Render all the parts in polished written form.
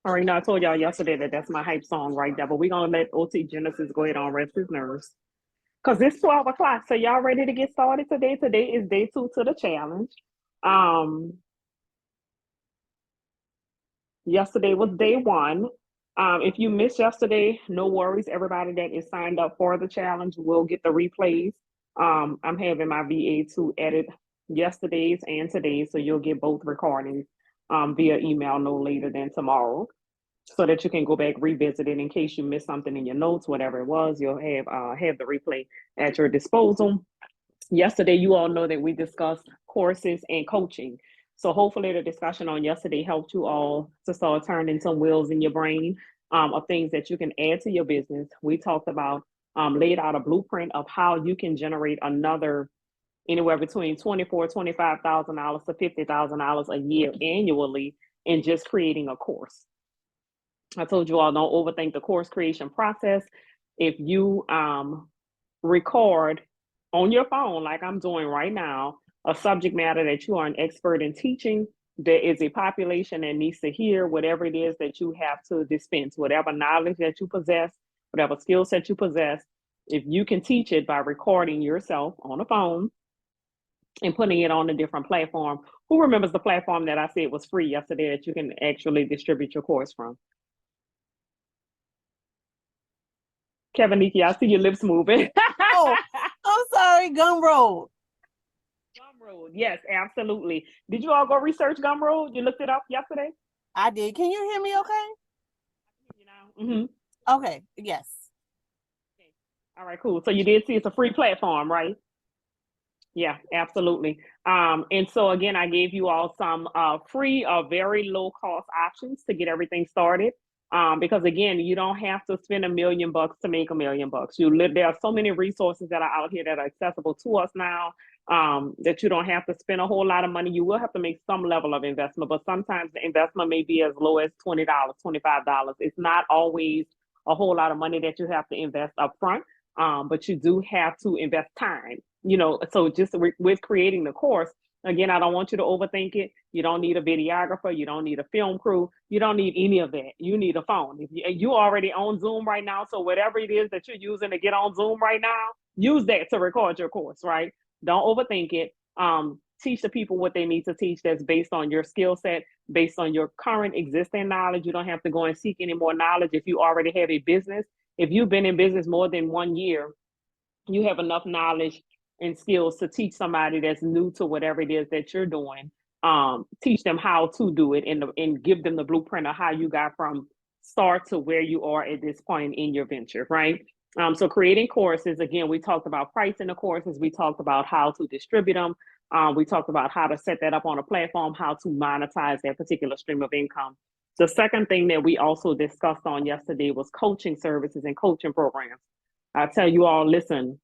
All right, now I told y'all yesterday that that's my hype song right there, but we're gonna let OT Genesis go ahead and rest his nerves. Cause it's 12 o'clock. So y'all ready to get started today? Today is day 2 to the challenge. Um, Yesterday was day 1. If you missed yesterday, no worries. Everybody that is signed up for the challenge will get the replays. I'm having my VA to edit yesterday's and today's, so you'll get both recordings via email no later than tomorrow, so that you can go back revisit it in case you missed something in your notes, whatever it was. You'll have the replay at your disposal. Yesterday, you all know that we discussed courses and coaching. So hopefully the discussion on yesterday helped you all to start turning some wheels in your brain of things that you can add to your business. We talked about, laid out a blueprint of how you can generate another anywhere between $24,000 to $50,000 a year annually in just creating a course. I told you all, don't overthink the course creation process. If you record on your phone, like I'm doing right now, a subject matter that you are an expert in teaching, there is a population that needs to hear whatever it is that you have to dispense, whatever knowledge that you possess, whatever skill set you possess. If you can teach it by recording yourself on a phone and putting it on a different platform. Who remembers the platform that I said was free yesterday that you can actually distribute your course from? Kevin Nikki, I see your lips moving. Oh, I'm sorry, Gumroad. Gumroad, yes, absolutely. Did you all go research Gumroad? You looked it up yesterday? I did. Can you hear me okay? You know? Mm-hmm. Okay, yes. All right, cool. So you did see it's a free platform, right? Yeah, absolutely. And so again, I gave you all some free or very low cost options to get everything started. Because again, you don't have to spend $1,000,000 to make $1,000,000. There are so many resources that are out here that are accessible to us now, that you don't have to spend a whole lot of money. You will have to make some level of investment, but sometimes the investment may be as low as $20, $25. It's not always a whole lot of money that you have to invest up front. But you do have to invest time, so just with creating the course, again, I don't want you to overthink it. You don't need a videographer, you don't need a film crew, you don't need any of that. You need a phone. If you already on Zoom right now, so whatever it is that you're using to get on Zoom right now, use that to record your course, right? Don't overthink it. Teach the people what they need to teach, that's based on your skill set, based on your current existing knowledge. You don't have to go and seek any more knowledge if you already have a business. If you've been in business more than 1 year, you have enough knowledge and skills to teach somebody that's new to whatever it is that you're doing. Teach them how to do it, and give them the blueprint of how you got from start to where you are at this point in your venture, right? So creating courses, again, we talked about pricing the courses. We talked about how to distribute them. We talked about how to set that up on a platform, how to monetize that particular stream of income. The second thing that we also discussed on yesterday was coaching services and coaching programs. I tell you all, listen,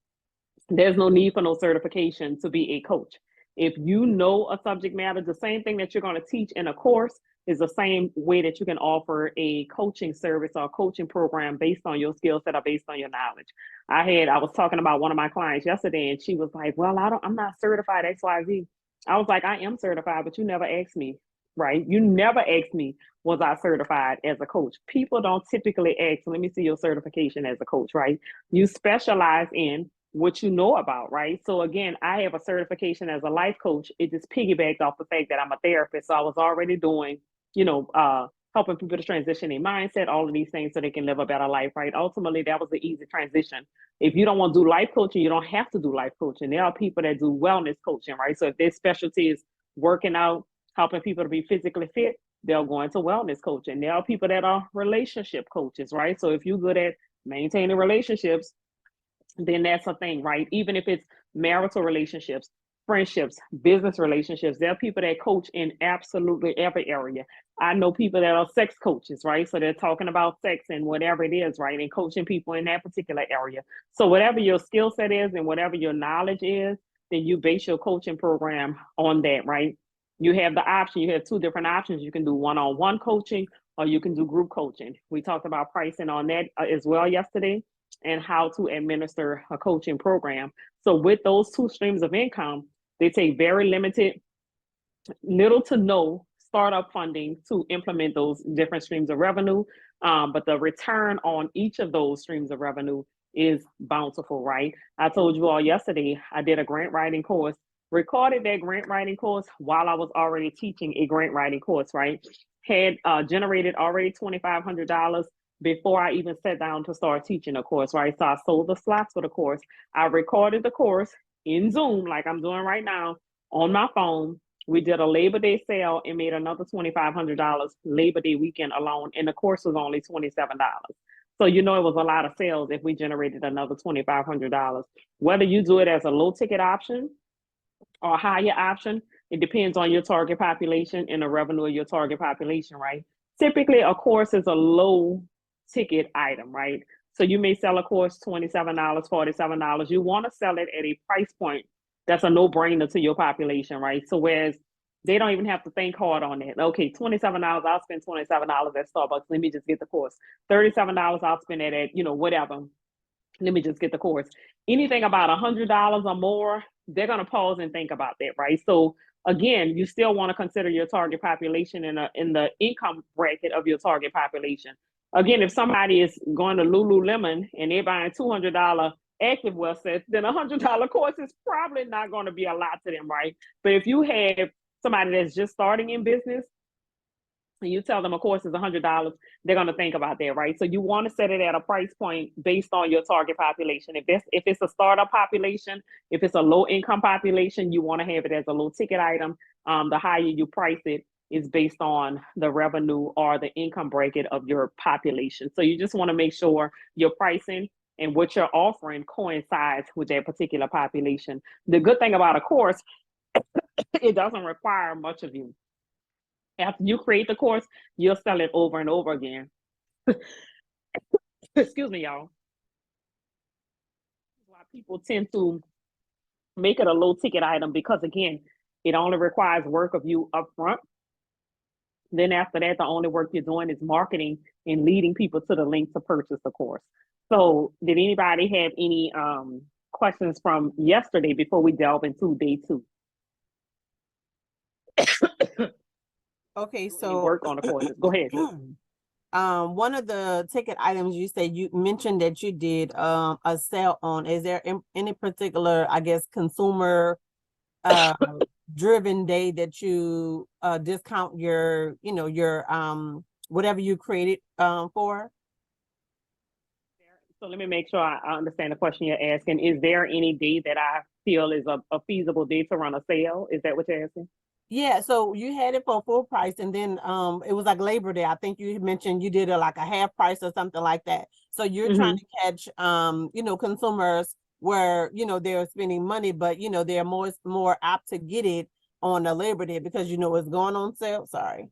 there's no need for no certification to be a coach. If you know a subject matter, the same thing that you're going to teach in a course is the same way that you can offer a coaching service or a coaching program based on your skill set or based on your knowledge. I was talking about one of my clients yesterday, and she was like, well, I'm not certified XYZ. I was like, I am certified, but you never asked me, right? You never asked me, was I certified as a coach? People don't typically ask, let me see your certification as a coach, right? You specialize in what you know about, right? So again, I have a certification as a life coach. It just piggybacked off the fact that I'm a therapist. So I was already doing, helping people to transition their mindset, all of these things so they can live a better life, right? Ultimately, that was the easy transition. If you don't want to do life coaching, you don't have to do life coaching. There are people that do wellness coaching, right? So if their specialty is working out, helping people to be physically fit, they'll go into wellness coaching. There are people that are relationship coaches, right? So if you're good at maintaining relationships, then that's a thing, right? Even if it's marital relationships, friendships, business relationships, there are people that coach in absolutely every area. I know people that are sex coaches, right? So they're talking about sex and whatever it is, right? And coaching people in that particular area. So whatever your skill set is and whatever your knowledge is, then you base your coaching program on that, right? You have the option, you have two different options. You can do one-on-one coaching or you can do group coaching. We talked about pricing on that as well yesterday, and how to administer a coaching program. So with those two streams of income, they take very limited, little to no startup funding to implement those different streams of revenue. But the return on each of those streams of revenue is bountiful, right? I told you all yesterday, I did a grant writing course, recorded that grant writing course while I was already teaching a grant writing course, right? Had generated already $2,500 before I even sat down to start teaching a course, right? So I sold the slots for the course. I recorded the course in Zoom, like I'm doing right now, on my phone. We did a Labor Day sale and made another $2,500 Labor Day weekend alone, and the course was only $27. So you know it was a lot of sales if we generated another $2,500. Whether you do it as a low ticket option or a higher option, it depends on your target population and the revenue of your target population, right? Typically, a course is a low ticket item, right? So you may sell a course $27, $47. You want to sell it at a price point that's a no-brainer to your population, right? So whereas they don't even have to think hard on that. Okay, $27, I'll spend $27 at Starbucks. Let me just get the course. $37, I'll spend it at, whatever. Let me just get the course. Anything about $100 or more, they're going to pause and think about that, right? So again, you still want to consider your target population in the income bracket of your target population. Again, if somebody is going to Lululemon and they're buying $200 activewear sets, then $100 course is probably not going to be a lot to them, right? But if you have somebody that's just starting in business and you tell them a course is $100, they're going to think about that, right? So you want to set it at a price point based on your target population. If it's a startup population, if it's a low income population, you want to have it as a low ticket item. The higher you price it is based on the revenue or the income bracket of your population. So you just want to make sure your pricing and what you're offering coincides with that particular population. The good thing about a course, it doesn't require much of you. After you create the course, you'll sell it over and over again. Excuse me, y'all. Why people tend to make it a low ticket item, because again, it only requires work of you up front. Then after that, the only work you're doing is marketing and leading people to the link to purchase the course. So did anybody have any questions from yesterday before we delve into day 2? Okay, so work on the courses. Go ahead. One of the ticket items you said, you mentioned that you did a sale on. Is there any particular, I guess, consumer driven day that you discount your, your whatever you created for? So let me make sure I understand the question you're asking. Is there any day that I feel is a feasible day to run a sale? Is that what you're asking? Yeah, so you had it for full price, and then it was like Labor Day. I think you mentioned you did it like a half price or something like that. So you're trying to catch consumers where they're spending money, but they're more apt to get it on the Labor Day because it's going on sale. Sorry.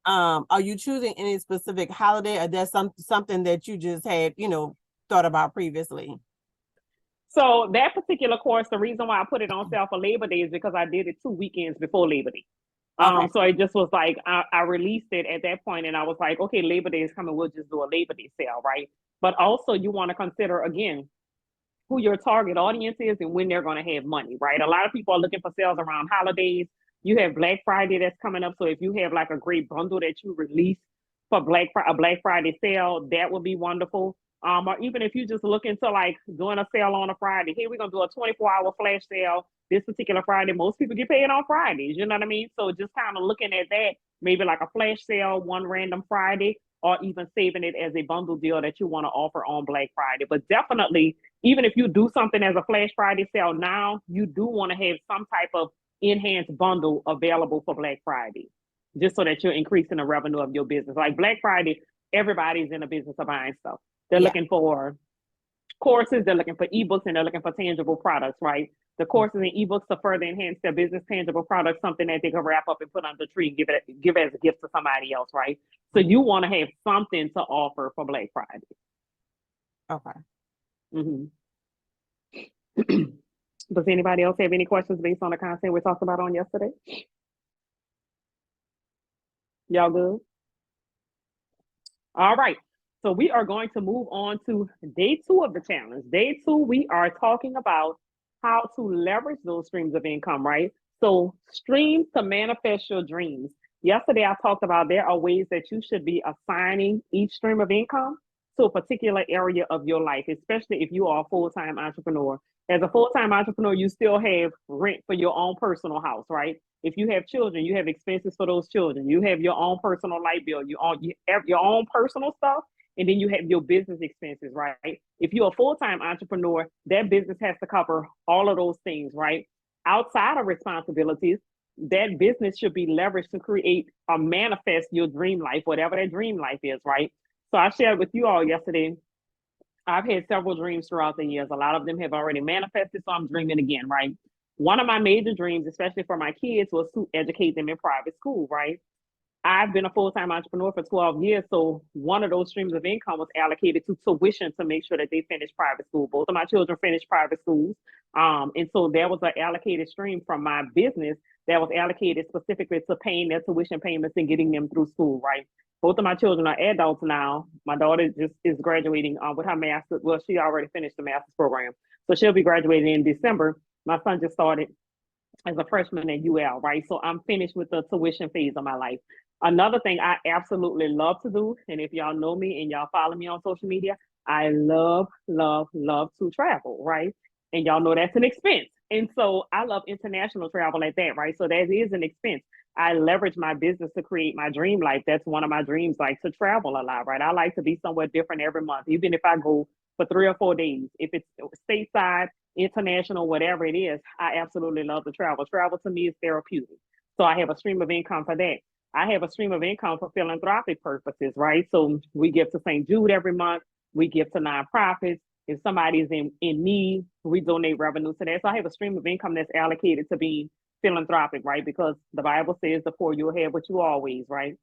Are you choosing any specific holiday, or that's something that you just had thought about previously? So that particular course, the reason why I put it on sale for Labor Day is because I did it 2 weekends before Labor Day. Okay. So it just was like, I released it at that point and I was like, okay, Labor Day is coming. We'll just do a Labor Day sale, right? But also you want to consider, again, who your target audience is and when they're going to have money, right? A lot of people are looking for sales around holidays. You have Black Friday that's coming up. So if you have like a great bundle that you release for a Black Friday sale, that would be wonderful. Or even if you just look into like doing a sale on a Friday, hey, we're gonna do a 24-hour flash sale this particular Friday. Most people get paid on Fridays, you know what I mean? So just kind of looking at that, maybe like a flash sale one random Friday, or even saving it as a bundle deal that you want to offer on Black Friday. But definitely, even if you do something as a Flash Friday sale now, you do want to have some type of enhanced bundle available for Black Friday, just so that you're increasing the revenue of your business. Like Black Friday, everybody's in the business of buying stuff. They're looking for courses, they're looking for ebooks, and they're looking for tangible products, right? The courses and ebooks to further enhance their business, tangible products, something that they can wrap up and put under the tree and give as a gift to somebody else, right? So you want to have something to offer for Black Friday. Okay. Does anybody else have any questions based on the content we talked about on yesterday? Y'all good? All right. So we are going to move on to day 2 of the challenge. Day 2, we are talking about how to leverage those streams of income, right? So streams to manifest your dreams. Yesterday I talked about there are ways that you should be assigning each stream of income to a particular area of your life, especially if you are a full-time entrepreneur. As a full-time entrepreneur, you still have rent for your own personal house, right? If you have children, you have expenses for those children. You have your own personal light bill, you have your own personal stuff, and then you have your business expenses, right? If you're a full-time entrepreneur, that business has to cover all of those things, right? Outside of responsibilities, that business should be leveraged to create or manifest your dream life, whatever that dream life is, right? So I shared with you all yesterday, I've had several dreams throughout the years. A lot of them have already manifested, so I'm dreaming again, right? One of my major dreams, especially for my kids, was to educate them in private school, right? I've been a full-time entrepreneur for 12 years. So one of those streams of income was allocated to tuition to make sure that they finish private school. Both of my children finished private schools. And so there was an allocated stream from my business that was allocated specifically to paying their tuition payments and getting them through school, right? Both of my children are adults now. My daughter just is graduating with her master's. Well, she already finished the master's program. So she'll be graduating in December. My son just started as a freshman at UL, right? So I'm finished with the tuition phase of my life. Another thing I absolutely love to do, and if y'all know me and y'all follow me on social media, I love, love, love to travel, right? And y'all know that's an expense. And so I love international travel at that, right? So that is an expense. I leverage my business to create my dream life. That's one of my dreams, like to travel a lot, right? I like to be somewhere different every month, even if I go for 3 or 4 days. If it's stateside, international, whatever it is, I absolutely love to travel. Travel to me is therapeutic. So I have a stream of income for that. I have a stream of income for philanthropic purposes, right? So we give to St. Jude every month. We give to nonprofits. If somebody's in need, we donate revenue to that. So I have a stream of income that's allocated to being philanthropic, right? Because the Bible says the poor you'll have what you always, right?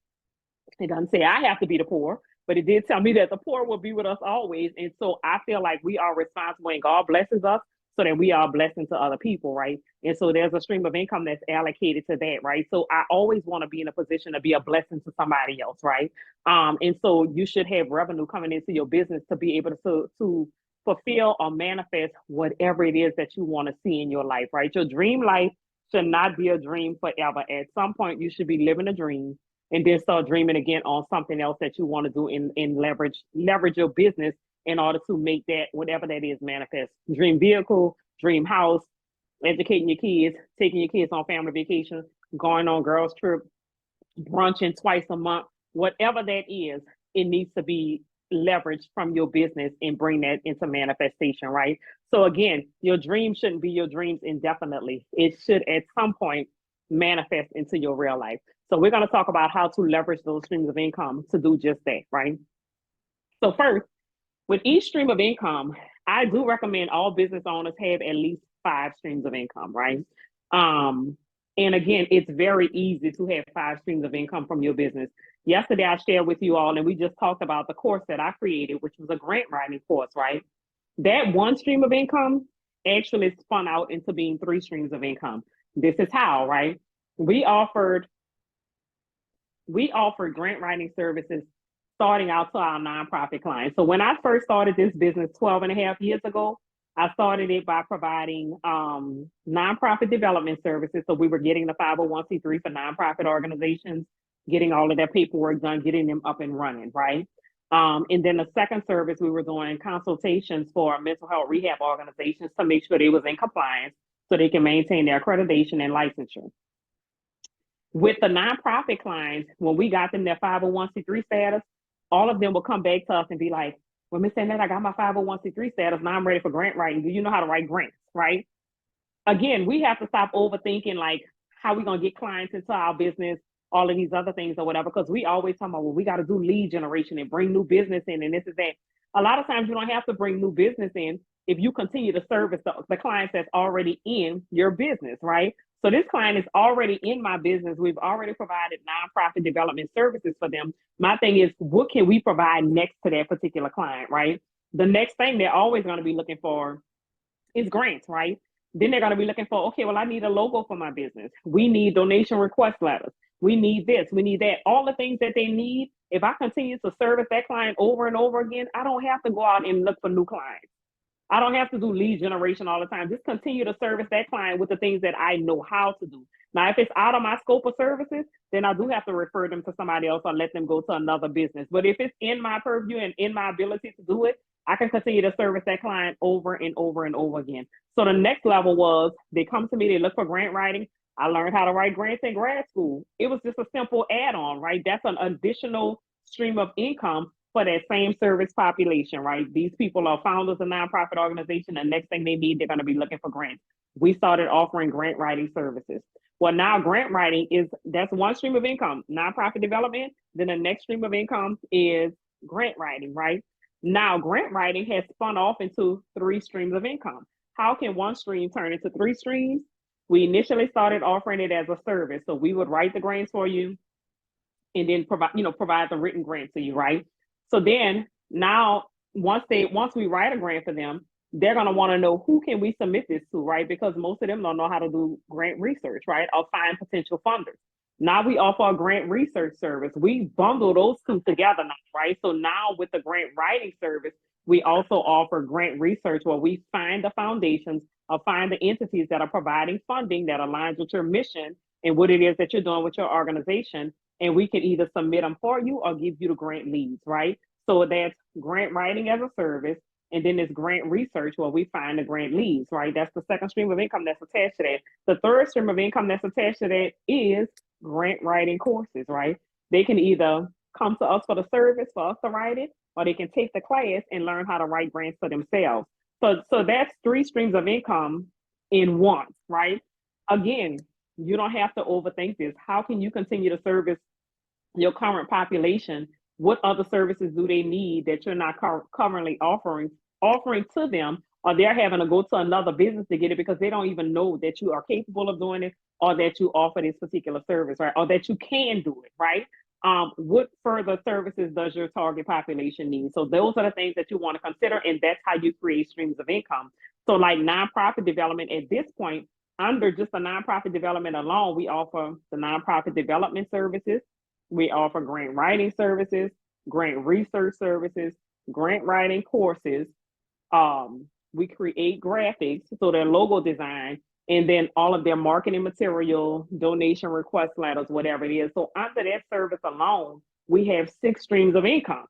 It doesn't say I have to be the poor, but it did tell me that the poor will be with us always. And so I feel like we are responsible and God blesses us so that we are a blessing to other people, right? And so there's a stream of income that's allocated to that, right? So I always want to be in a position to be a blessing to somebody else, right? And so you should have revenue coming into your business to be able to fulfill or manifest whatever it is that you want to see in your life, right? Your dream life should not be a dream forever. At some point, you should be living a dream and then start dreaming again on something else that you want to do and leverage your business in order to make that whatever that is manifest. Dream vehicle, dream house, educating your kids, taking your kids on family vacation, going on girls trip, brunching twice a month, whatever that is, it needs to be leveraged from your business and bring that into manifestation, right? So again, your dreams shouldn't be your dreams indefinitely. It should at some point manifest into your real life. So we're going to talk about how to leverage those streams of income to do just that, right? So first, with each stream of income, I do recommend all business owners have at least 5 streams of income, right? And again, it's very easy to have 5 streams of income from your business. Yesterday, I shared with you all, and we just talked about the course that I created, which was a grant writing course, right? That one stream of income actually spun out into being 3 streams of income. This is how, right? We offered grant writing services starting out to our nonprofit clients. So when I first started this business 12 and a half years ago, I started it by providing nonprofit development services. So we were getting the 501c3 for nonprofit organizations, getting all of their paperwork done, getting them up and running, right? And then the second service, we were doing consultations for mental health rehab organizations to make sure they was in compliance so they can maintain their accreditation and licensure. With the nonprofit clients, when we got them their 501c3 status, all of them will come back to us and be like, well, Miss Annette, I got my 501c3 status. Now I'm ready for grant writing. Do you know how to write grants, right? Again, we have to stop overthinking like how we going to get clients into our business, all of these other things or whatever, because we always talk about, well, we got to do lead generation and bring new business in and this is that. A lot of times you don't have to bring new business in if you continue to service the clients that's already in your business, right? So this client is already in my business. We've already provided nonprofit development services for them. My thing is, what can we provide next to that particular client, right? The next thing they're always going to be looking for is grants, right? Then they're going to be looking for, okay, well, I need a logo for my business. We need donation request letters. We need this, we need that. All the things that they need. If I continue to service that client over and over again, I don't have to go out and look for new clients. I don't have to do lead generation all the time. Just continue to service that client with the things that I know how to do. Now, if it's out of my scope of services, then I do have to refer them to somebody else or let them go to another business. But if it's in my purview and in my ability to do it, I can continue to service that client over and over and over again. So the next level was they come to me, they look for grant writing. I learned how to write grants in grad school. It was just a simple add-on, right? That's an additional stream of income for that same service population, right? These people are founders of nonprofit organization. The next thing they need, they're going to be looking for grants. We started offering grant writing services. Well, now grant writing that's one stream of income, nonprofit development. Then the next stream of income is grant writing, right? Now grant writing has spun off into 3 streams of income. How can one stream turn into 3 streams? We initially started offering it as a service. So we would write the grants for you and then provide the written grant to you, right? So then now once we write a grant for them, they're going to want to know who can we submit this to, right? Because most of them don't know how to do grant research, right? Or find potential funders. Now we offer a grant research service. We bundle those two together now, right? So now with the grant writing service, we also offer grant research where we find the foundations or find the entities that are providing funding that aligns with your mission and what it is that you're doing with your organization. And we can either submit them for you or give you the grant leads, right? So that's grant writing as a service. And then there's grant research where we find the grant leads, right? That's the second stream of income that's attached to that. The third stream of income that's attached to that is grant writing courses, right? They can either come to us for the service, for us to write it, or they can take the class and learn how to write grants for themselves. So that's 3 streams of income in one, right? Again, you don't have to overthink this. How can you continue to service your current population? What other services do they need that you're not currently offering to them, or they're having to go to another business to get it because they don't even know that you are capable of doing it or that you offer this particular service, right? Or that you can do it, right? What further services does your target population need? So those are the things that you want to consider, and that's how you create streams of income. So like nonprofit development at this point, under just the nonprofit development alone, we offer the nonprofit development services. We offer grant writing services, grant research services, grant writing courses. We create graphics, so their logo design, and then all of their marketing material, donation request letters, whatever it is. So under that service alone, we have 6 streams of income.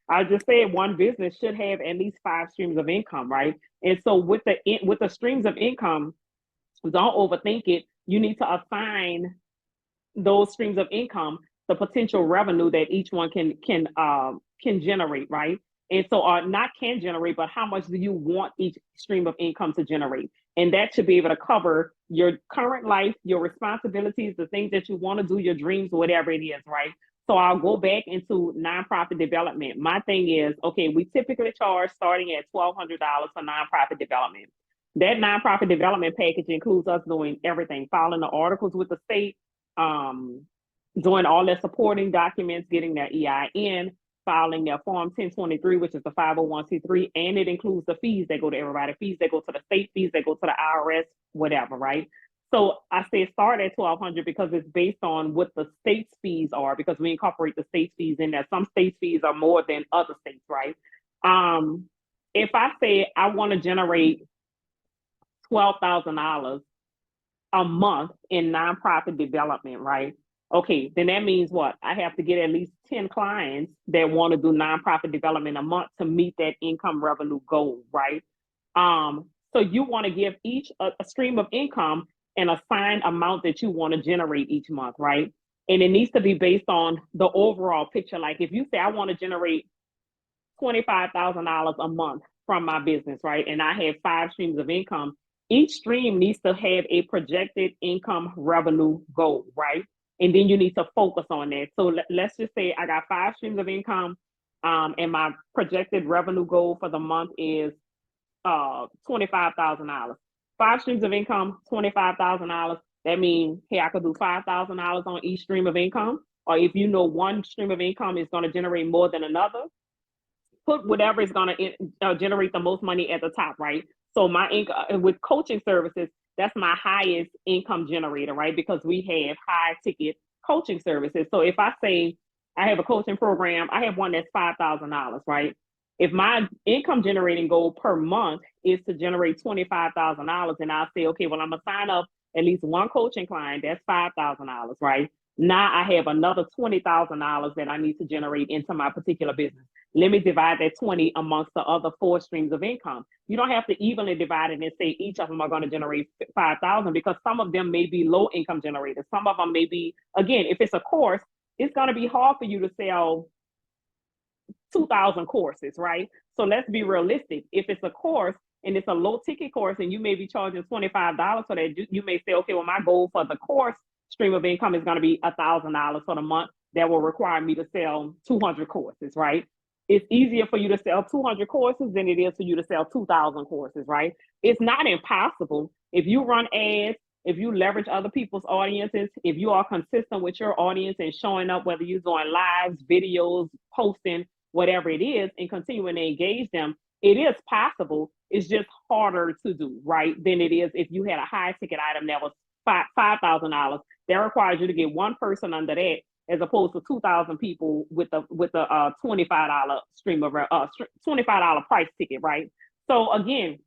I just said one business should have at least 5 streams of income, right? And so with the streams of income, don't overthink it. You need to assign those streams of income the potential revenue that each one can generate, right? And so, not can generate, but how much do you want each stream of income to generate? And that should be able to cover your current life, your responsibilities, the things that you want to do, your dreams, whatever it is, right? So I'll go back into nonprofit development. My thing is, okay, we typically charge starting at $1,200 for nonprofit development. That nonprofit development package includes us doing everything, filing the articles with the state, doing all their supporting documents, getting their EIN, filing their Form 1023, which is the 501c3, and it includes the fees that go to everybody, fees that go to the state, fees that go to the IRS, whatever, right? So I say start at $1,200 because it's based on what the state's fees are, because we incorporate the state's fees in there. Some states' fees are more than other states, right? If I say I want to generate $12,000 a month in nonprofit development, right? Okay, then that means what? I have to get at least 10 clients that want to do nonprofit development a month to meet that income revenue goal, right? So you want to give each a stream of income an assigned amount that you want to generate each month, right? And it needs to be based on the overall picture. Like if you say I want to generate $25,000 a month from my business, right? And I have 5 streams of income. Each stream needs to have a projected income revenue goal, right? And then you need to focus on that. So let's just say I got 5 streams of income, and my projected revenue goal for the month is $25,000. 5 streams of income, $25,000. That means, hey, I could do $5,000 on each stream of income. Or if you know one stream of income is going to generate more than another, put whatever is going to generate the most money at the top, right? So my income with coaching services, that's my highest income generator, right? Because we have high ticket coaching services. So if I say I have a coaching program, I have one that's $5,000, right? If my income generating goal per month is to generate $25,000, and I'll say, okay, well, I'm gonna sign up at least one coaching client, that's $5,000, right? Now I have another $20,000 that I need to generate into my particular business. Let me divide that 20 amongst the other 4 streams of income. You don't have to evenly divide it and say each of them are going to generate 5,000, because some of them may be low income generators. Some of them may be, again, if it's a course, it's going to be hard for you to sell 2,000 courses, right? So let's be realistic. If it's a course and it's a low ticket course and you may be charging $25 for that, you may say, okay, well, my goal for the course stream of income is going to be $1,000 for the month. That will require me to sell 200 courses, right? It's easier for you to sell 200 courses than it is for you to sell 2,000 courses, right? It's not impossible. If you run ads, if you leverage other people's audiences, if you are consistent with your audience and showing up, whether you're doing lives, videos, posting, whatever it is, and continuing to engage them, it is possible. It's just harder to do, right, than it is if you had a high ticket item that was $5,000. That requires you to get one person under that, as opposed to 2,000 people with the $25 stream of $25 price ticket, right? So again,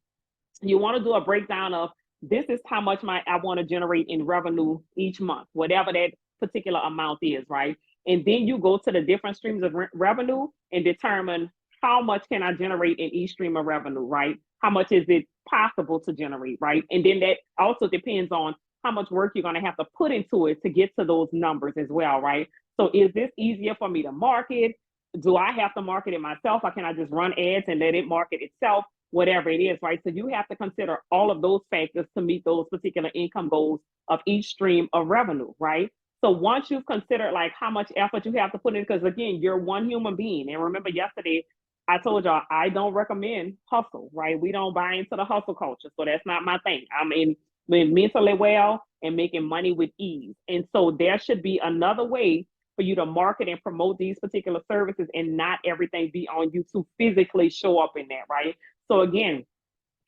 you want to do a breakdown of, this is how much I want to generate in revenue each month, whatever that particular amount is, right? And then you go to the different streams of revenue and determine how much can I generate in each stream of revenue, right? How much is it possible to generate, right? And then that also depends on how much work you're going to have to put into it to get to those numbers as well, right? So is this easier for me to market? Do I have to market it myself, or can I just run ads and let it market itself? Whatever it is, right? So you have to consider all of those factors to meet those particular income goals of each stream of revenue, right? So once you've considered like how much effort you have to put in, because again, you're one human being. And remember yesterday, I told y'all, I don't recommend hustle, right? We don't buy into the hustle culture. So that's not my thing. I'm in mentally well and making money with ease. And so there should be another way for you to market and promote these particular services, and not everything be on you to physically show up in that, right? So again,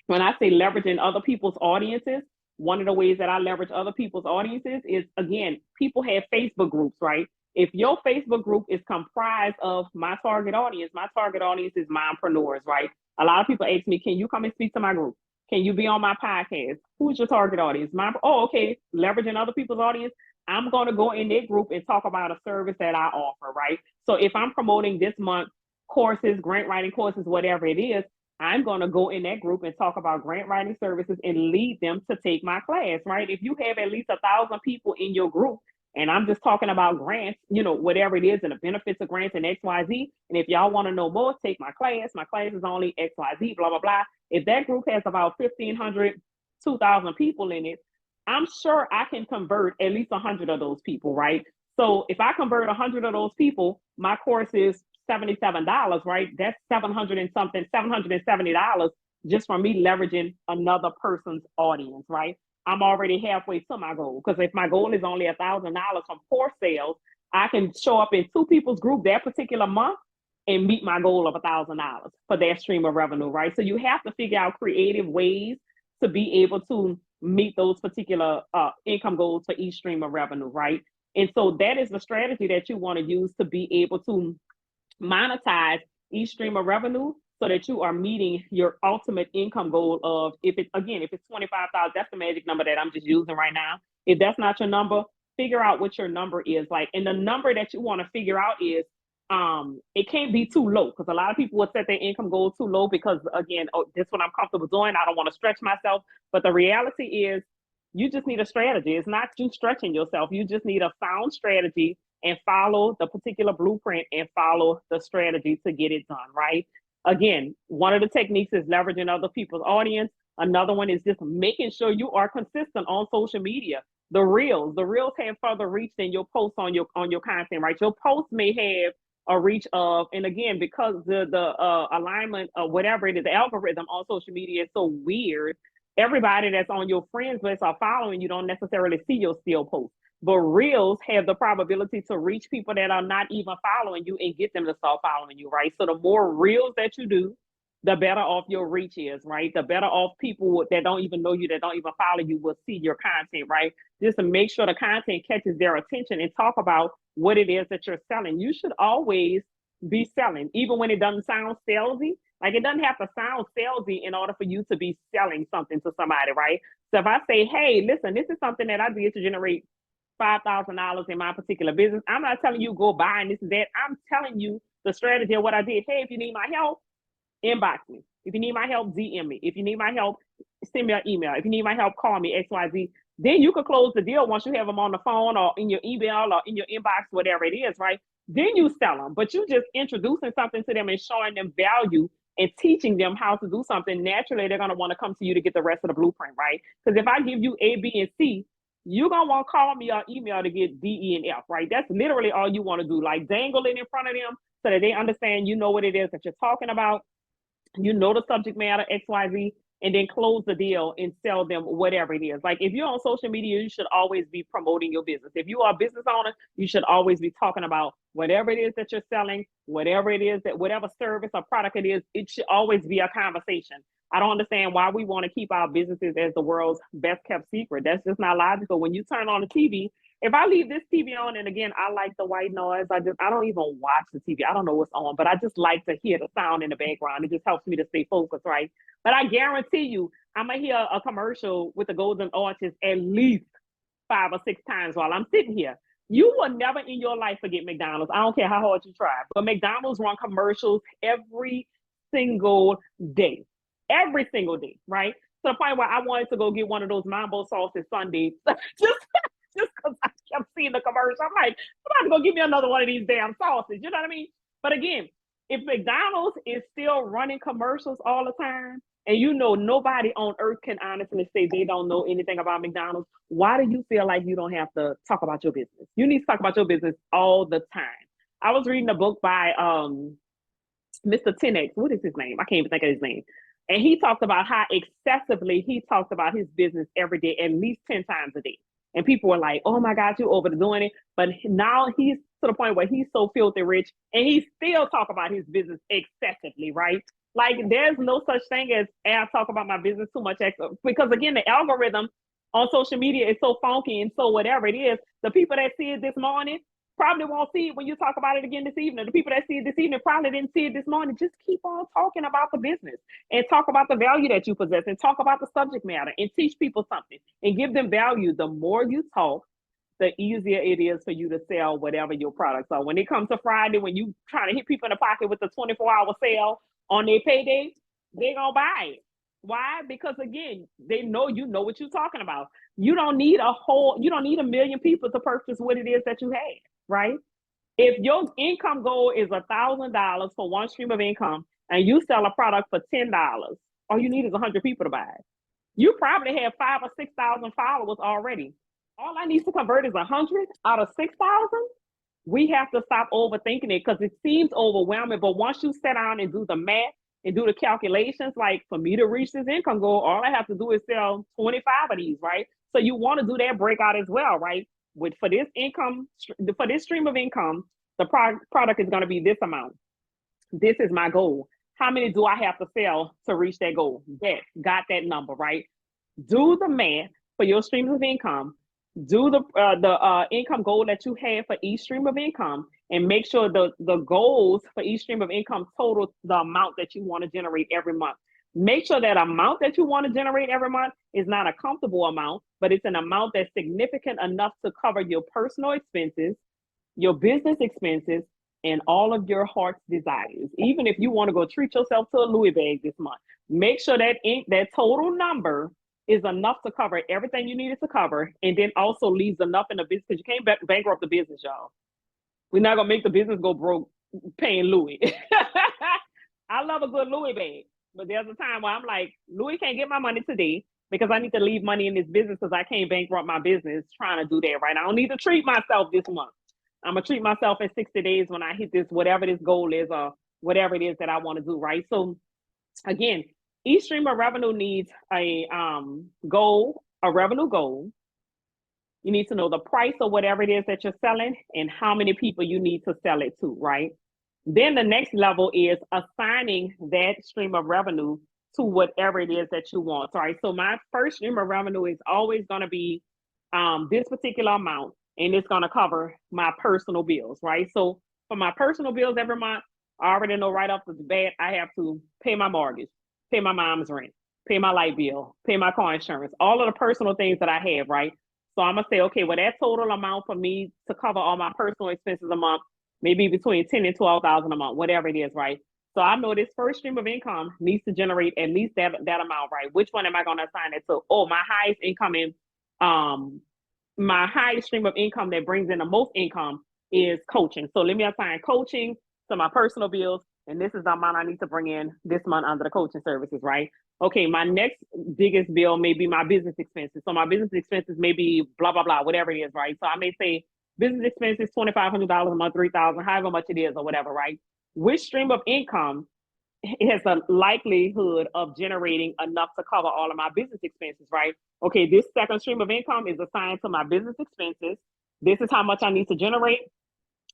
when I say leveraging other people's audiences, one of the ways that I leverage other people's audiences is, again, people have Facebook groups, right? If your Facebook group is comprised of my target audience is mompreneurs, right? A lot of people ask me, can you come and speak to my group? Can you be on my podcast? Who's your target audience? Okay, leveraging other people's audience. I'm going to go in their group and talk about a service that I offer, right? So if I'm promoting this month courses, grant writing courses, whatever it is, I'm going to go in that group and talk about grant writing services and lead them to take my class, right? If you have at least 1,000 people in your group and I'm just talking about grants, whatever it is, and the benefits of grants and XYZ, and if y'all want to know more, take my class is only XYZ, blah, blah, blah. If that group has about 1,500, 2,000 people in it, I'm sure I can convert at least 100 of those people, right? So if I convert 100 of those people, my course is $77, right? That's 700 and something, $770 just from me leveraging another person's audience, right? I'm already halfway to my goal, because if my goal is only $1,000 from course sales, I can show up in 2 people's group that particular month and meet my goal of $1,000 for that stream of revenue, right? So you have to figure out creative ways to be able to meet those particular income goals for each stream of revenue, right? And so that is the strategy that you want to use to be able to monetize each stream of revenue, so that you are meeting your ultimate income goal of, if it's 25,000, that's the magic number that I'm just using right now. If that's not your number, figure out what your number is like. And the number that you want to figure out is, it can't be too low, because a lot of people will set their income goal too low because, again, this is what I'm comfortable doing. I don't want to stretch myself. But the reality is, you just need a strategy. It's not you stretching yourself. You just need a sound strategy and follow the particular blueprint and follow the strategy to get it done, right? Again, one of the techniques is leveraging other people's audience. Another one is just making sure you are consistent on social media. The reels have further reach than your posts on your content, right? Your posts may have a reach of, and again, because the alignment of whatever it is, the algorithm on social media is so weird, everybody that's on your friends list are following you don't necessarily see your still posts. But reels have the probability to reach people that are not even following you and get them to start following you, right? So the more reels that you do, the better off your reach is, right? The better off people that don't even know you, that don't even follow you, will see your content, right? Just to make sure the content catches their attention and talk about what it is that you're selling. You should always be selling, even when it doesn't sound salesy. Like it doesn't have to sound salesy in order for you to be selling something to somebody, right? So if I say, hey, listen, this is something that I did to generate $5,000 in my particular business, I'm not telling you go buy and this and that. I'm telling you the strategy of what I did. Hey, if you need my help, inbox me. If you need my help, DM me. If you need my help, send me an email. If you need my help, call me, XYZ. Then you can close the deal once you have them on the phone or in your email or in your inbox, whatever it is, right? Then you sell them. But you just introducing something to them and showing them value and teaching them how to do something. Naturally, they're going to want to come to you to get the rest of the blueprint, right? Because if I give you A, B, and C, you're going to want to call me or email to get D, E, and F, right? That's literally all you want to do. Like dangle it in front of them so that they understand you know what it is that you're talking about, you know the subject matter, XYZ, and then close the deal and sell them whatever it is. Like if you're on social media, you should always be promoting your business. If you are a business owner, you should always be talking about whatever it is that you're selling, whatever it is that whatever service or product it is, it should always be a conversation. I don't understand why we want to keep our businesses as the world's best kept secret. That's just not logical. When you turn on the TV, if I leave this TV on, and again, I like the white noise. I don't even watch the TV. I don't know what's on, but I just like to hear the sound in the background. It just helps me to stay focused, right? But I guarantee you, I'm gonna hear a commercial with the golden arches at least 5 or 6 times while I'm sitting here. You will never in your life forget McDonald's. I don't care how hard you try, but McDonald's run commercials every single day, right? To the point where I wanted to go get one of those mambo sauces Sundays just because I kept seeing the commercial. I'm like, I'm about to go give me another one of these damn sauces. You know what I mean? But again, if McDonald's is still running commercials all the time, and you know nobody on earth can honestly say they don't know anything about McDonald's, why do you feel like you don't have to talk about your business? You need to talk about your business all the time. I was reading a book by Mr. 10X. What is his name? I can't even think of his name. And he talked about how excessively he talked about his business every day, at least 10 times a day. And people were like, oh my God, you overdoing it. But now he's to the point where he's so filthy rich and he still talk about his business excessively, right? Like there's no such thing as I talk about my business too much because again, the algorithm on social media is so funky and so whatever it is, the people that see it this morning probably won't see it when you talk about it again this evening. The people that see it this evening probably didn't see it this morning. Just keep on talking about the business and talk about the value that you possess and talk about the subject matter and teach people something and give them value. The more you talk, the easier it is for you to sell whatever your products are. When it comes to Friday, when you trying to hit people in the pocket with the 24-hour sale on their payday, they're going to buy it. Why? Because again, they know you know what you're talking about. You don't need a million people to purchase what it is that you have, right? If your income goal is $1,000 for one stream of income and you sell a product for $10, all you need is 100 people to buy it. You probably have 5,000 or 6,000 followers already. All I need to convert is 100 out of 6,000. We have to stop overthinking it because it seems overwhelming. But once you sit down and do the math and do the calculations, like for me to reach this income goal, all I have to do is sell 25 of these, right? So you want to do that breakout as well, right? For this stream of income, the product is going to be this amount. This is my goal. How many do I have to sell to reach that goal? Got that number, right? Do the math for your streams of income. Do the income goal that you have for each stream of income, and make sure the goals for each stream of income total the amount that you want to generate every month. Make sure that amount that you want to generate every month is not a comfortable amount, but it's an amount that's significant enough to cover your personal expenses, your business expenses, and all of your heart's desires. Even if you want to go treat yourself to a Louis bag this month, make sure that that total number is enough to cover everything you needed to cover, and then also leaves enough in the business because you can't bankrupt the business, y'all. We're not gonna make the business go broke paying Louis. I love a good Louis bag, but there's a time where I'm like, Louis can't get my money today because I need to leave money in this business because I can't bankrupt my business trying to do that, right? I don't need to treat myself this month. I'm gonna treat myself in 60 days when I hit this, whatever this goal is or whatever it is that I want to do, right? So again, each stream of revenue needs a revenue goal. You need to know the price of whatever it is that you're selling and how many people you need to sell it to, right? Then the next level is assigning that stream of revenue to whatever it is that you want. All right. So my first stream of revenue is always going to be this particular amount, and it's going to cover my personal bills, right? So for my personal bills every month, I already know right off the bat I have to pay my mortgage, pay my mom's rent, pay my light bill, pay my car insurance, all of the personal things that I have, right? So I'm gonna say, okay, well, that total amount for me to cover all my personal expenses a month, maybe between 10 and 12,000 a month, whatever it is, right? So I know this first stream of income needs to generate at least that amount, right? Which one am I gonna assign it to? Oh, my highest incoming, my highest stream of income that brings in the most income is coaching. So let me assign coaching to my personal bills, and this is the amount I need to bring in this month under the coaching services, right? Okay, my next biggest bill may be my business expenses. So my business expenses may be blah, blah, blah, whatever it is, right? So I may say business expenses, $2,500 a month, 3,000, however much it is or whatever, right? Which stream of income has a likelihood of generating enough to cover all of my business expenses, right? Okay, this second stream of income is assigned to my business expenses. This is how much I need to generate,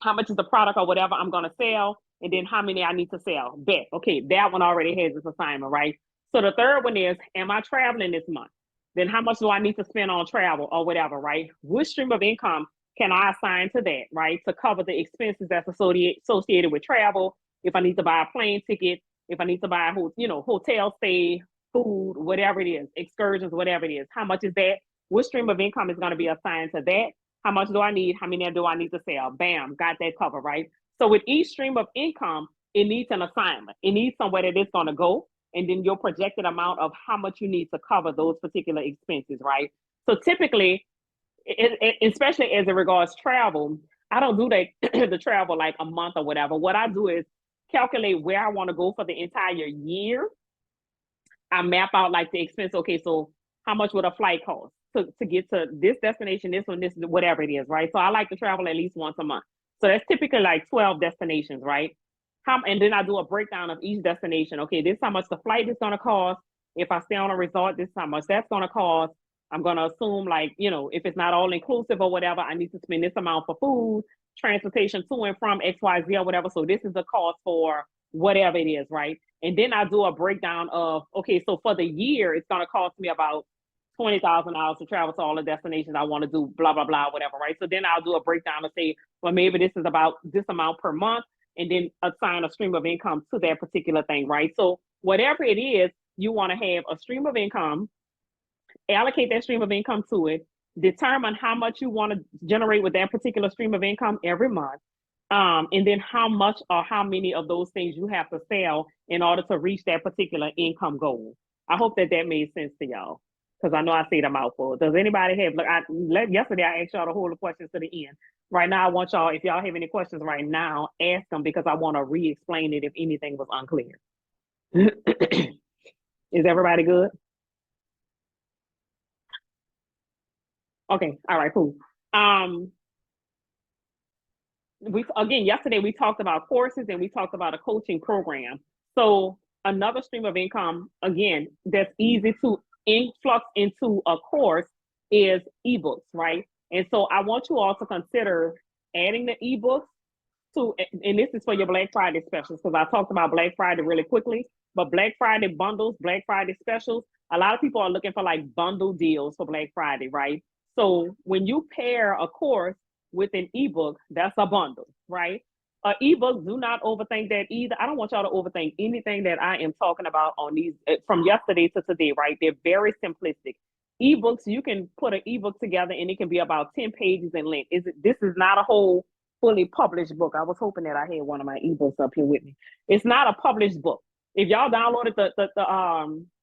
how much is the product or whatever I'm going to sell, and then how many I need to sell. Bet. Okay, that one already has its assignment, right? So the third one is, am I traveling this month? Then how much do I need to spend on travel or whatever, right? Which stream of income can I assign to that, right? To cover the expenses that's associated with travel. If I need to buy a plane ticket, if I need to buy a hotel stay, food, whatever it is, excursions, whatever it is, how much is that? Which stream of income is going to be assigned to that? How much do I need? How many do I need to sell? Bam, got that covered, right? So with each stream of income, it needs an assignment. It needs somewhere that it's going to go, and then your projected amount of how much you need to cover those particular expenses, right? So typically, especially as it regards travel, I don't do that the travel like a month or whatever. What I do is calculate where I want to go for the entire year. I map out like the expense. Okay, so how much would a flight cost to get to this destination, this one, this, whatever it is, right? So I like to travel at least once a month. So that's typically like 12 destinations, right? And then I do a breakdown of each destination. Okay, this is how much the flight is going to cost. If I stay on a resort, this is how much that's going to cost. I'm going to assume like, if it's not all inclusive or whatever, I need to spend this amount for food, transportation to and from XYZ or whatever. So this is the cost for whatever it is, right? And then I do a breakdown of, okay, so for the year, it's going to cost me about $20,000 to travel to all the destinations I want to do, blah, blah, blah, whatever, right? So then I'll do a breakdown and say, well, maybe this is about this amount per month, and then assign a stream of income to that particular thing, right? So whatever it is, you want to have a stream of income, allocate that stream of income to it, determine how much you want to generate with that particular stream of income every month, and then how much or how many of those things you have to sell in order to reach that particular income goal. I hope that made sense to y'all, because I know I said a mouthful. Does anybody have, yesterday I asked y'all to hold the questions to the end. Right now, I want y'all, if y'all have any questions right now, ask them, because I want to re-explain it if anything was unclear. Is everybody good? Okay, all right, cool. Yesterday we talked about courses and we talked about a coaching program. So another stream of income, again, that's easy to influx into a course is ebooks, right? And so I want you all to consider adding the ebooks to, and this is for your Black Friday specials, because I talked about Black Friday really quickly, but Black Friday bundles, Black Friday specials, a lot of people are looking for like bundle deals for Black Friday, right? So when you pair a course with an ebook, that's a bundle, right? Ebook, do not overthink that either. I don't want y'all to overthink anything that I am talking about on these from yesterday to today, right? They're very simplistic. Ebooks, you can put an ebook together and it can be about 10 pages in length. This is not a whole fully published book. I was hoping that I had one of my ebooks up here with me. It's not a published book. If y'all downloaded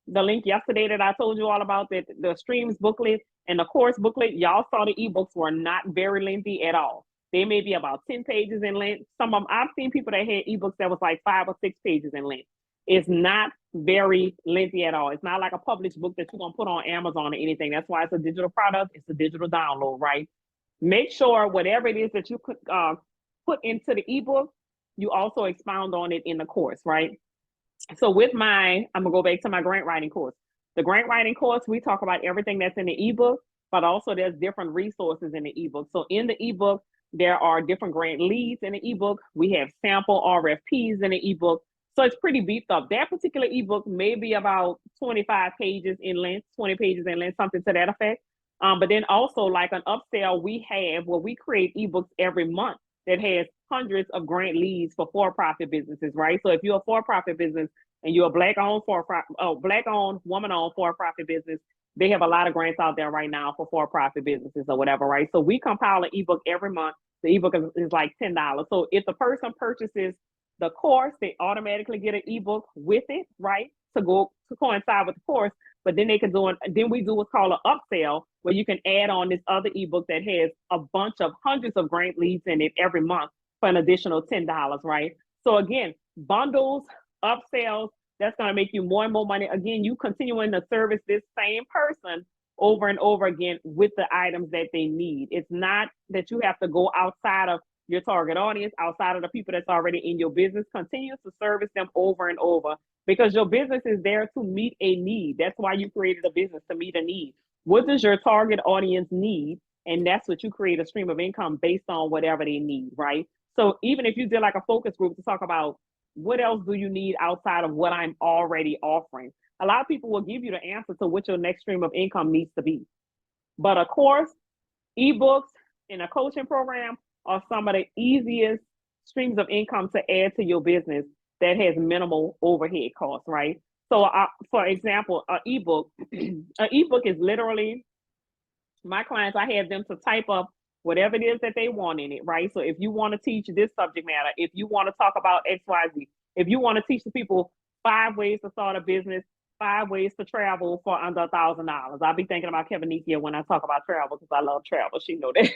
the link yesterday that I told you all about, the streams booklet and the course booklet, y'all saw the ebooks were not very lengthy at all. They may be about 10 pages in length. Some of them, I've seen people that had ebooks that was like 5 or 6 pages in length. It's not very lengthy at all. It's not like a published book that you're going to put on Amazon or anything. That's why it's a digital product. It's a digital download, right? Make sure whatever it is that you put into the ebook, you also expound on it in the course, right? So I'm going to go back to my grant writing course. The grant writing course, we talk about everything that's in the ebook, but also there's different resources in the ebook. So in the ebook, there are different grant leads in the ebook. We have sample RFPs in the ebook. So it's pretty beefed up. That particular ebook may be about 25 pages in length, 20 pages in length, something to that effect. But then also like an upsell we have where we create ebooks every month that has hundreds of grant leads for for-profit businesses, right? So if you're a for-profit business and you're a black-owned black-owned, woman-owned for-profit business, they have a lot of grants out there right now for for-profit businesses or whatever, right? So we compile an ebook every month. The ebook is like $10. So if the person purchases the course, they automatically get an ebook with it, right? To coincide with the course. But then then we do what's called an upsell, where you can add on this other ebook that has a bunch of hundreds of grant leads in it every month for an additional $10, right? So again, bundles, upsells, that's going to make you more and more money. Again, you continuing to service this same person over and over again with the items that they need. It's not that you have to go outside of your target audience, outside of the people that's already in your business. Continue to service them over and over, because your business is there to meet a need. That's why you created a business, to meet a need. What does your target audience need? And that's what you create a stream of income based on whatever they need, right? So even if you did like a focus group to talk about what else do you need outside of what I'm already offering, a lot of people will give you the answer to what your next stream of income needs to be. But of course, ebooks and a coaching program are some of the easiest streams of income to add to your business that has minimal overhead costs, right? So for example, an ebook is literally, my clients, I have them to type up whatever it is that they want in it, right? So if you want to teach this subject matter, if you want to talk about XYZ, if you want to teach the people 5 ways to start a business, 5 ways to travel for under $1,000. I'll be thinking about Kevin Nikia when I talk about travel, because I love travel. She know that.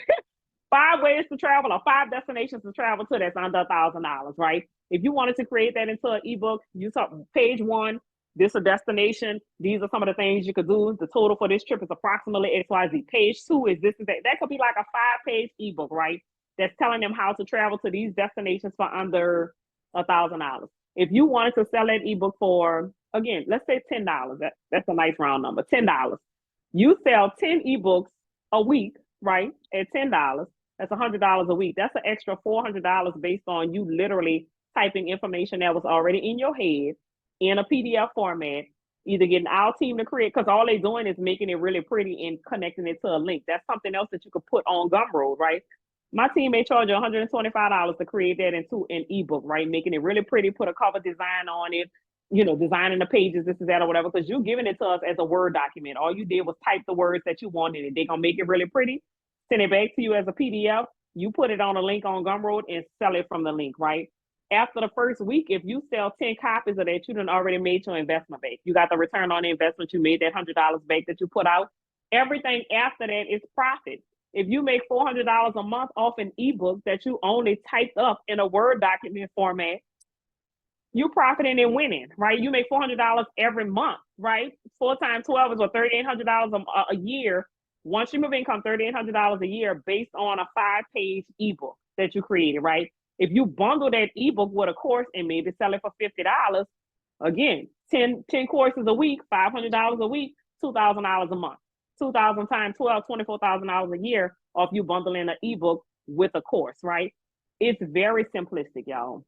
5 ways to travel, or 5 destinations to travel to that's under $1,000, right? If you wanted to create that into an ebook, you talk page 1, this is a destination. These are some of the things you could do. The total for this trip is approximately XYZ. Page 2 is this and that. That could be like a 5-page ebook, right? That's telling them how to travel to these destinations for under $1,000. If you wanted to sell that ebook for, again, let's say $10. That's a nice round number, $10. You sell 10 ebooks a week, right? At $10, that's $100 a week. That's an extra $400 based on you literally typing information that was already in your head in a PDF format, either getting our team to create, because all they're doing is making it really pretty and connecting it to a link. That's something else that you could put on Gumroad, right? My team may charge you $125 to create that into an ebook, right? Making it really pretty, put a cover design on it, designing the pages, this is that or whatever, because you're giving it to us as a Word document. All you did was type the words that you wanted, and they're going to make it really pretty, send it back to you as a PDF. You put it on a link on Gumroad and sell it from the link, right? After the first week, if you sell 10 copies of that, you done already made your investment back. You got the return on the investment. You made that $100 back that you put out. Everything after that is profit. If you make $400 a month off an ebook that you only typed up in a Word document format, you're profiting and winning, right? You make $400 every month, right? 4 times 12 is what, $3,800 a year. Once you move income, $3,800 a year based on a 5-page ebook that you created, right? If you bundle that ebook with a course and maybe sell it for $50, again, 10 courses a week, $500 a week, $2,000 a month. 2,000 times 12, $24,000 a year off you bundling an ebook with a course, right? It's very simplistic, y'all.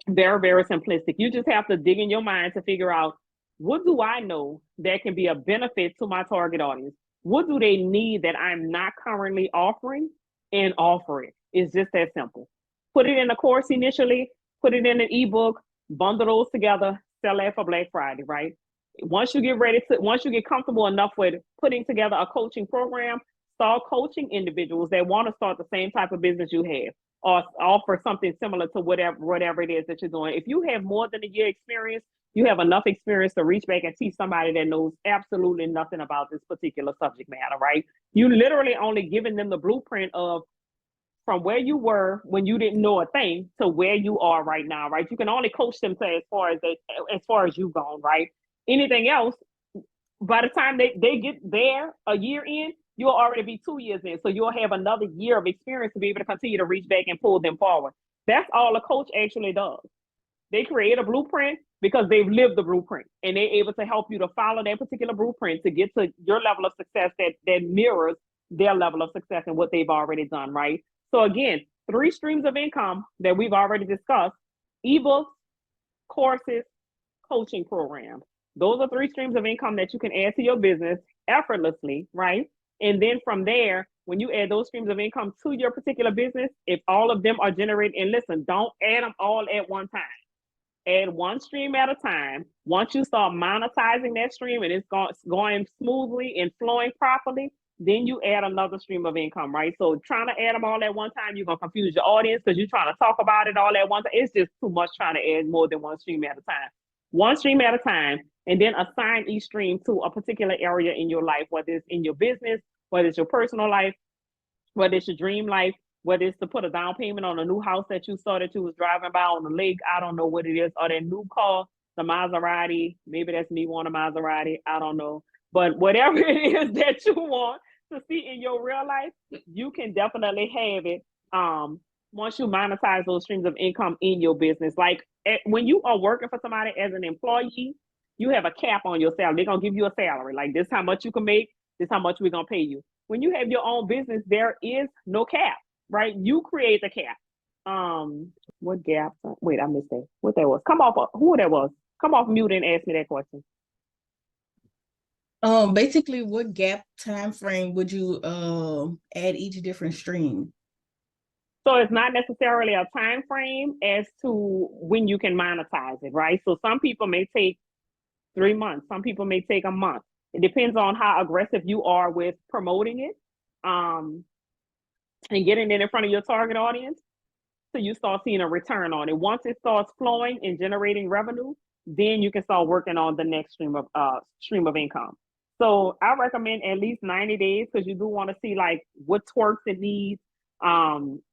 Very, very simplistic. You just have to dig in your mind to figure out, what do I know that can be a benefit to my target audience? What do they need that I'm not currently offering, and offer it? It's just that simple. Put it in a course initially, put it in an ebook, bundle those together, sell that for Black Friday, right? Once you get comfortable enough with putting together a coaching program, start coaching individuals that want to start the same type of business you have, or offer something similar to whatever it is that you're doing. If you have more than a year experience, you have enough experience to reach back and teach somebody that knows absolutely nothing about this particular subject matter, right? You literally only giving them the blueprint of from where you were when you didn't know a thing to where you are right now, right? You can only coach them to as far as you've gone, right? Anything else, by the time they get there a year in, you'll already be 2 years in. So you'll have another year of experience to be able to continue to reach back and pull them forward. That's all a coach actually does. They create a blueprint because they've lived the blueprint, and they're able to help you to follow that particular blueprint to get to your level of success that mirrors their level of success and what they've already done, right? So again, 3 streams of income that we've already discussed: ebooks, courses, coaching programs. Those are 3 streams of income that you can add to your business effortlessly, right? And then from there, when you add those streams of income to your particular business, if all of them are generated, and listen, don't add them all at one time. Add one stream at a time. Once you start monetizing that stream and it's going smoothly and flowing properly, then you add another stream of income, right? So trying to add them all at one time, you're gonna confuse your audience because you're trying to talk about it all at once. It's just too much trying to add more than one stream at a time. One stream at a time, and then assign each stream to a particular area in your life, whether it's in your business, whether it's your personal life, whether it's your dream life, whether it's to put a down payment on a new house that you saw that you was driving by on the lake, I don't know what it is, or that new car, the Maserati, maybe that's me wanting a Maserati, I don't know. But whatever it is that you want to see in your real life, you can definitely have it once you monetize those streams of income in your business. Like when you are working for somebody as an employee, you have a cap on your salary. They're gonna give you a salary. Like this how much you can make, this how much we're gonna pay you. When you have your own business, there is no cap, right? You create the cap. What gap? Wait, I missed that. What that was? Come off. Who that was? Come off mute and ask me that question. Basically, what gap time frame would you add each different stream? So it's not necessarily a time frame as to when you can monetize it, right? So some people may take 3 months. Some people may take a month. It depends on how aggressive you are with promoting it, and getting it in front of your target audience. So you start seeing a return on it. Once it starts flowing and generating revenue, then you can start working on the next stream of income. So I recommend at least 90 days because you do want to see like what twerks it needs.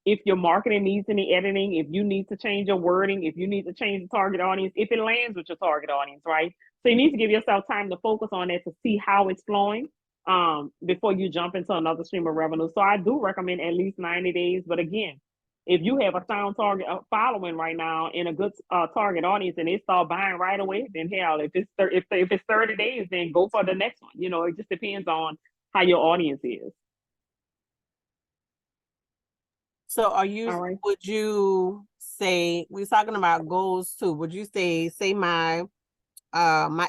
If your marketing needs any editing, if you need to change your wording, if you need to change the target audience, if it lands with your target audience, right? So you need to give yourself time to focus on it to see how it's flowing before you jump into another stream of revenue. So I do recommend at least 90 days. But again, if you have a sound target following right now and a good target audience and they start buying right away, then hell, if it's 30 days, then go for the next one. You know, it just depends on how your audience is. So would you say, we're talking about goals too, would you say my my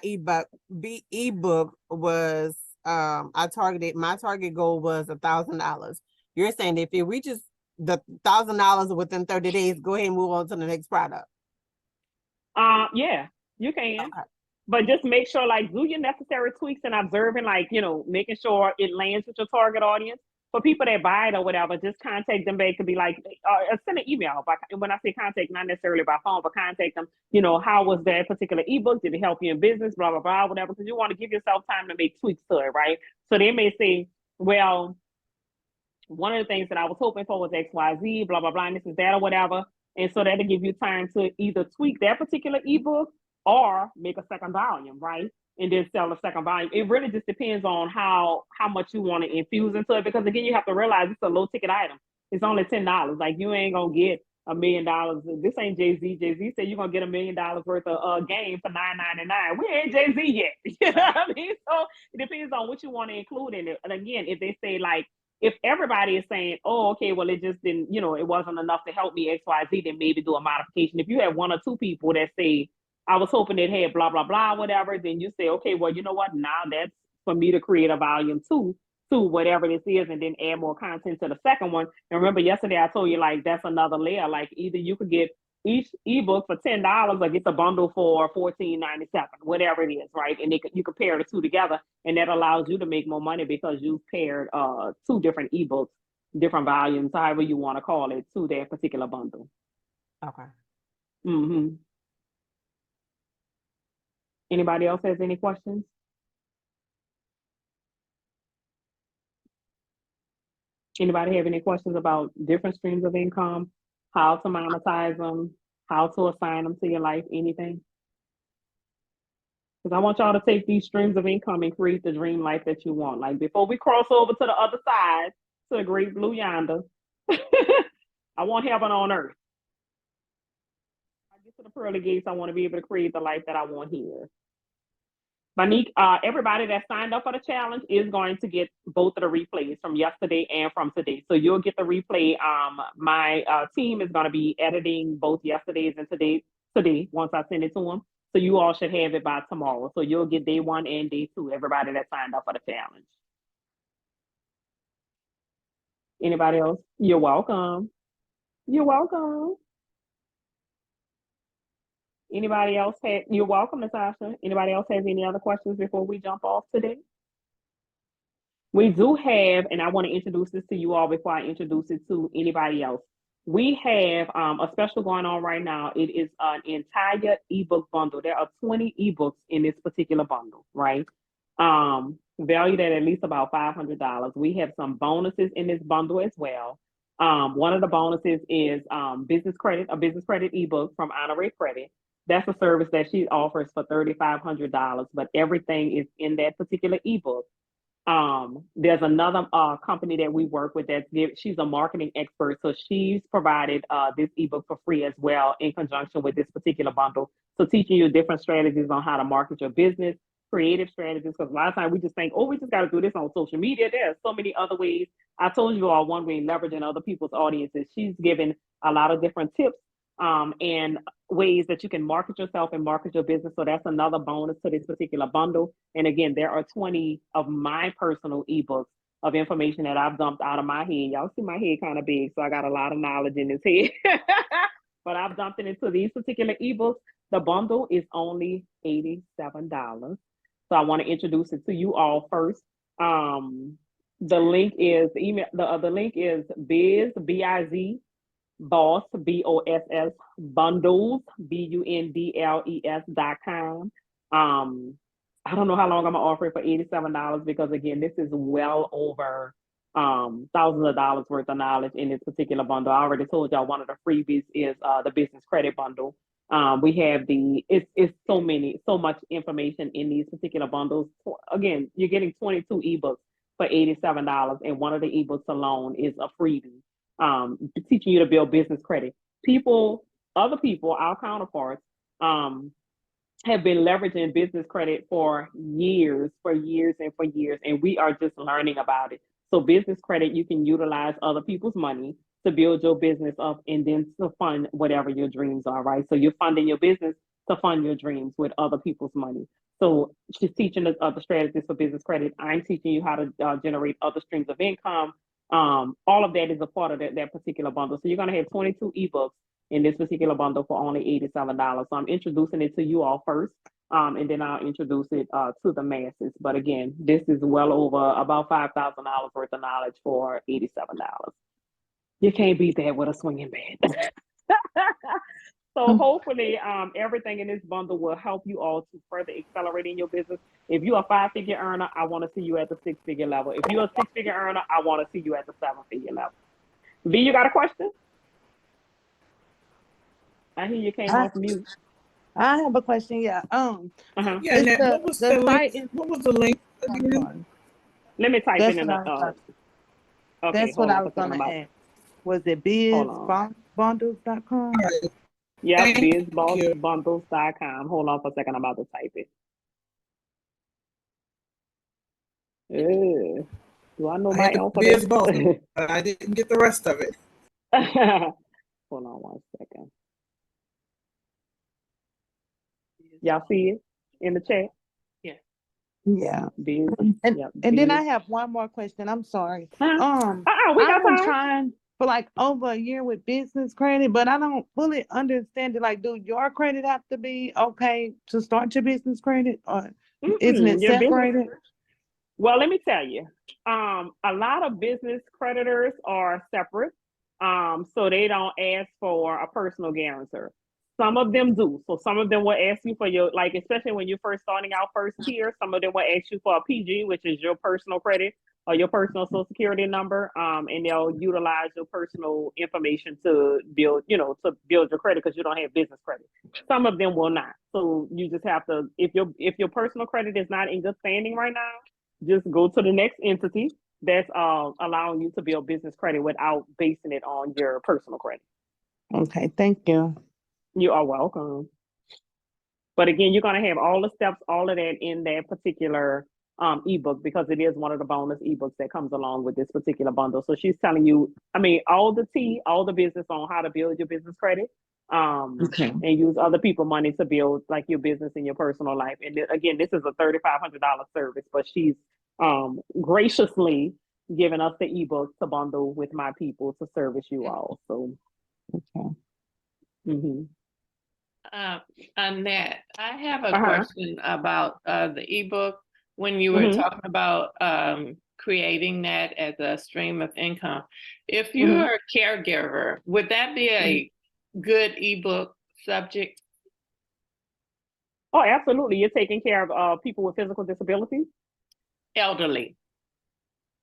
ebook was my target goal was $1,000. You're saying if it reaches the $1,000 within 30 days, go ahead and move on to the next product. Yeah, you can. Okay. But just make sure, like, do your necessary tweaks and observing, like, you know, making sure it lands with your target audience. For people that buy it or whatever, just contact them. They could be like, send an email. When I say contact, not necessarily by phone, but contact them. You know, how was that particular ebook? Did it help you in business? Blah, blah, blah, whatever. Because you want to give yourself time to make tweaks to it, right? So they may say, well, one of the things that I was hoping for was XYZ, blah, blah, blah, and this is that or whatever. And so that'll give you time to either tweak that particular ebook or make a second volume, right? And then sell a second volume. It really just depends on how much you want to infuse into it. Because again, you have to realize it's a low ticket item. It's only $10. Like you ain't gonna get $1 million. This ain't Jay-Z. Jay-Z said you're gonna get $1 million worth of game for $9.99. We ain't Jay-Z yet. You know what I mean? So it depends on what you want to include in it. And again, if they say like, if everybody is saying, oh, okay, well, it just didn't, you know, it wasn't enough to help me XYZ, then maybe do a modification. If you have 1 or 2 people that say, I was hoping it had blah, blah, blah, whatever, then you say, okay, well, you know what? Now that's for me to create a volume 2 to whatever this is and then add more content to the second one. And remember yesterday I told you like that's another layer. Like either you could get each ebook for $10 or get the bundle for $14.97, whatever it is, right? And you compare the two together and that allows you to make more money because you've paired 2 different ebooks, different volumes, however you want to call it, to that particular bundle. Okay. Mm-hmm. Anybody else has any questions? Anybody have any questions about different streams of income, how to monetize them, how to assign them to your life, anything? Because I want y'all to take these streams of income and create the dream life that you want. Like before we cross over to the other side, to the great blue yonder, I want heaven on earth. I get to the pearly gates, I want to be able to create the life that I want here. Monique, everybody that signed up for the challenge is going to get both of the replays from yesterday and from today. So you'll get the replay. My team is going to be editing both yesterday's and today once I send it to them. So you all should have it by tomorrow. So you'll get day 1 and day 2, everybody that signed up for the challenge. Anybody else? You're welcome. You're welcome. Anybody else you're welcome, Natasha. Anybody else have any other questions before we jump off today? We do have, and I want to introduce this to you all before I introduce it to anybody else. We have a special going on right now. It is an entire ebook bundle. There are 20 ebooks in this particular bundle, right? Valued at least about $500. We have some bonuses in this bundle as well. One of the bonuses is a business credit ebook from Honore Credit. That's a service that she offers for $3,500, but everything is in that particular ebook. There's another company that we work with she's a marketing expert, so she's provided this ebook for free as well in conjunction with this particular bundle. So teaching you different strategies on how to market your business, creative strategies, because a lot of times we just think, oh, we just got to do this on social media. There's so many other ways. I told you all one way, leveraging other people's audiences. She's given a lot of different tips and ways that you can market yourself and market your business. So that's another bonus to this particular bundle. And again, there are 20 of my personal ebooks of information that I've dumped out of my head. Y'all see my head kind of big, so I got a lot of knowledge in this head. But I've dumped it into these particular ebooks. The bundle is only $87. So I want to introduce it to you all first. The link is the link is biz boss BOSS bundles BUNDLES.com. I don't know how long I'm gonna offer it for $87 because again, this is well over thousands of dollars worth of knowledge in this particular bundle. I already told y'all one of the freebies is the business credit bundle. We have it's so much information in these particular bundles. Again, you're getting 22 ebooks for $87, and one of the ebooks alone is a freebie. Teaching you to build business credit. Other people, our counterparts, have been leveraging business credit for years, and we are just learning about it. So business credit, you can utilize other people's money to build your business up and then to fund whatever your dreams are, right? So you're funding your business to fund your dreams with other people's money. So she's teaching us other strategies for business credit. I'm teaching you how to generate other streams of income. All of that is a part of that particular bundle. So you're going to have 22 ebooks in this particular bundle for only $87. So I'm introducing it to you all first, and then I'll introduce it to the masses. But again, this is well over about $5,000 worth of knowledge for $87. You can't beat that with a swinging bat. So hopefully everything in this bundle will help you all to further accelerate in your business. If you're a 5-figure earner, I want to see you at the 6-figure level. If you're a 6-figure earner, I want to see you at the 7-figure level. V, you got a question? I hear you came off mute. I have a question. Yeah. Yeah. What was the link? What was the link? Let me type it in the. Okay, that's what I was going to ask. Was it bizbundles.com? Yep, bizbundles.com. Hold on for a second. I'm about to type it. Do I know my alphabet? I didn't get the rest of it. Hold on one second. Y'all see it in the chat? Yeah. And then I have one more question. I'm sorry. We got I've been trying for like over a year with business credit, but I don't fully understand it. Like, do your credit have to be okay to start your business credit, or isn't it separated? Well, let me tell you, a lot of business creditors are separate, so they don't ask for a personal guarantor. Some of them do. So some of them will ask you for your, like, especially when you're first starting out first tier, some of them will ask you for a PG, which is your personal credit or your personal social security number. And they'll utilize your personal information to build, to build your credit because you don't have business credit. Some of them will not. So you just have to, if your personal credit is not in good standing right now, just go to the next entity that's allowing you to build business credit without basing it on your personal credit. Okay, thank you. You are welcome. But again, you're going to have all the steps, all of that in that particular ebook because it is one of the bonus ebooks that comes along with this particular bundle. So she's telling you, all the tea, all the business on how to build your business credit and use other people's money to build like your business and your personal life. And again, this is a $3,500 service, but she's graciously giving us the ebook to bundle with my people to service you all. So, Okay. mm-hmm. Annette, I have a Uh-huh. question about the ebook. When you were Mm-hmm. talking about creating that as a stream of income, if Mm-hmm. you're a caregiver, would that be a good ebook subject? Oh, absolutely. You're taking care of people with physical disabilities? Elderly.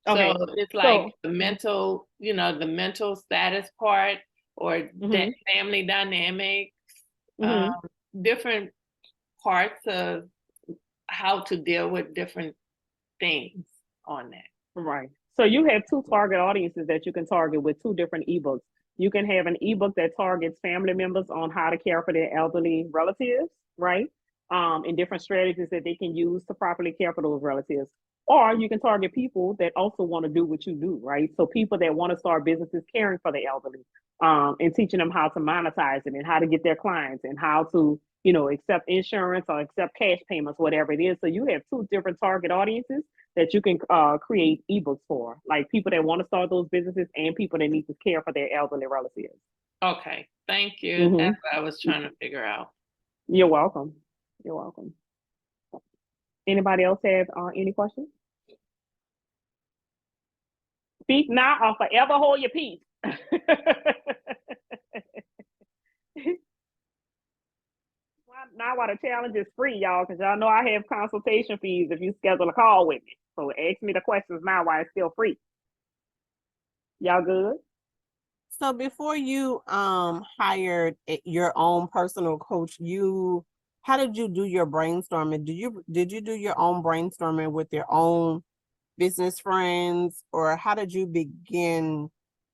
Okay. So it's like So, the mental, the mental status part or mm-hmm. that family dynamics, Mm-hmm. different parts of how to deal with different things on that. Right. So you have two target audiences that you can target with two different ebooks. You can have an ebook that targets family members on how to care for their elderly relatives, right? And different strategies that they can use to properly care for those relatives. Or you can target people that also want to do what you do, right? So people that want to start businesses caring for the elderly, and teaching them how to monetize it and how to get their clients and how to, accept insurance or accept cash payments, whatever it is. So you have two different target audiences that you can create ebooks for, like people that want to start those businesses and people that need to care for their elderly relatives. Okay, thank you. Mm-hmm. That's what I was trying to figure out. You're welcome. You're welcome. Anybody else have any questions? Speak now or forever hold your peace. Now while the challenge is free, y'all, because y'all know I have consultation fees if you schedule a call with me. So ask me the questions now while it's still free. Y'all good? So before you hired your own personal coach, how did you do your brainstorming? Did you do your own brainstorming with your own business friends, or how did you begin?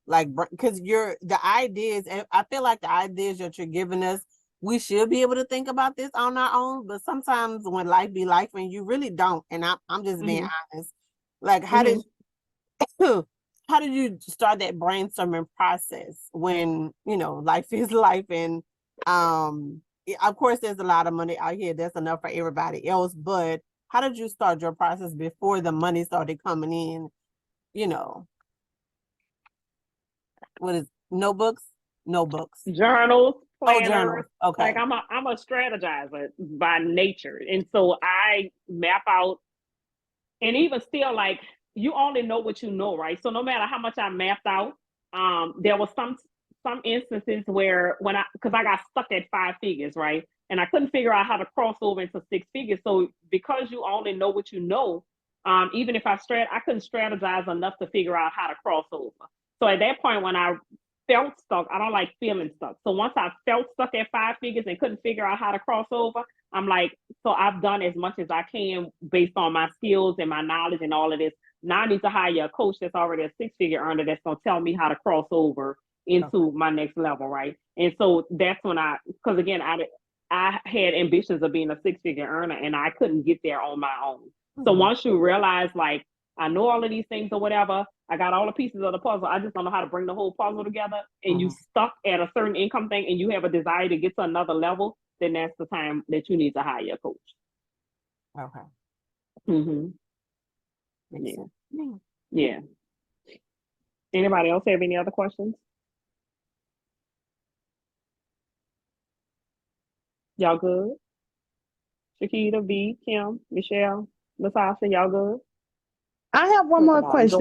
Like, because the ideas, and I feel like the ideas that you're giving us, we should be able to think about this on our own. But sometimes when life be life, and you really don't, and I'm just being honest. Like, how did how did you start that brainstorming process when life is life, and of course there's a lot of money out here that's enough for everybody else, but how did you start your process before the money started coming in? What is notebooks? Journals, planners. Journals. Okay. Like I'm a strategizer by nature, and so I map out. And even still, like, you only know what you know, right? So no matter how much I mapped out, there was some instances where because I got stuck at 5 figures, right? And I couldn't figure out how to cross over into 6 figures. So because you only know what you know, even if I couldn't strategize enough to figure out how to cross over. So at that point, when I felt stuck, I don't like feeling stuck. So once I felt stuck at 5 figures and couldn't figure out how to cross over, I'm like, so I've done as much as I can based on my skills and my knowledge and all of this. Now I need to hire a coach that's already a 6-figure earner that's going to tell me how to cross over into my next level, right? And so that's when because again, I had ambitions of being a 6-figure earner and I couldn't get there on my own. So once you realize, like, I know all of these things or whatever, I got all the pieces of the puzzle, I just don't know how to bring the whole puzzle together, and you stuck at a certain income thing and you have a desire to get to another level, then that's the time that you need to hire a coach. Okay. Yeah. Anybody else have any other questions? Y'all good? Shakita, V, Kim, Michelle, Natasha, y'all good? I have one more question.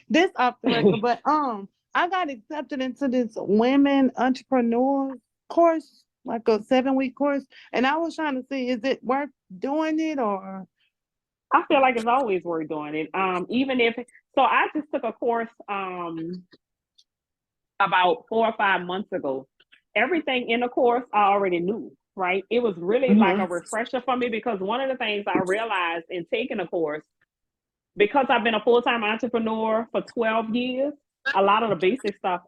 This off the record, but I got accepted into this women entrepreneur course, like a 7-week course, and I was trying to see, is it worth doing it, or? I feel like it's always worth doing it. Even if so, I just took a course about 4 or 5 months ago. Everything in the course I already knew, right? It was really like a refresher for me, because one of the things I realized in taking a course, because I've been a full-time entrepreneur for 12 years, a lot of the basic stuff,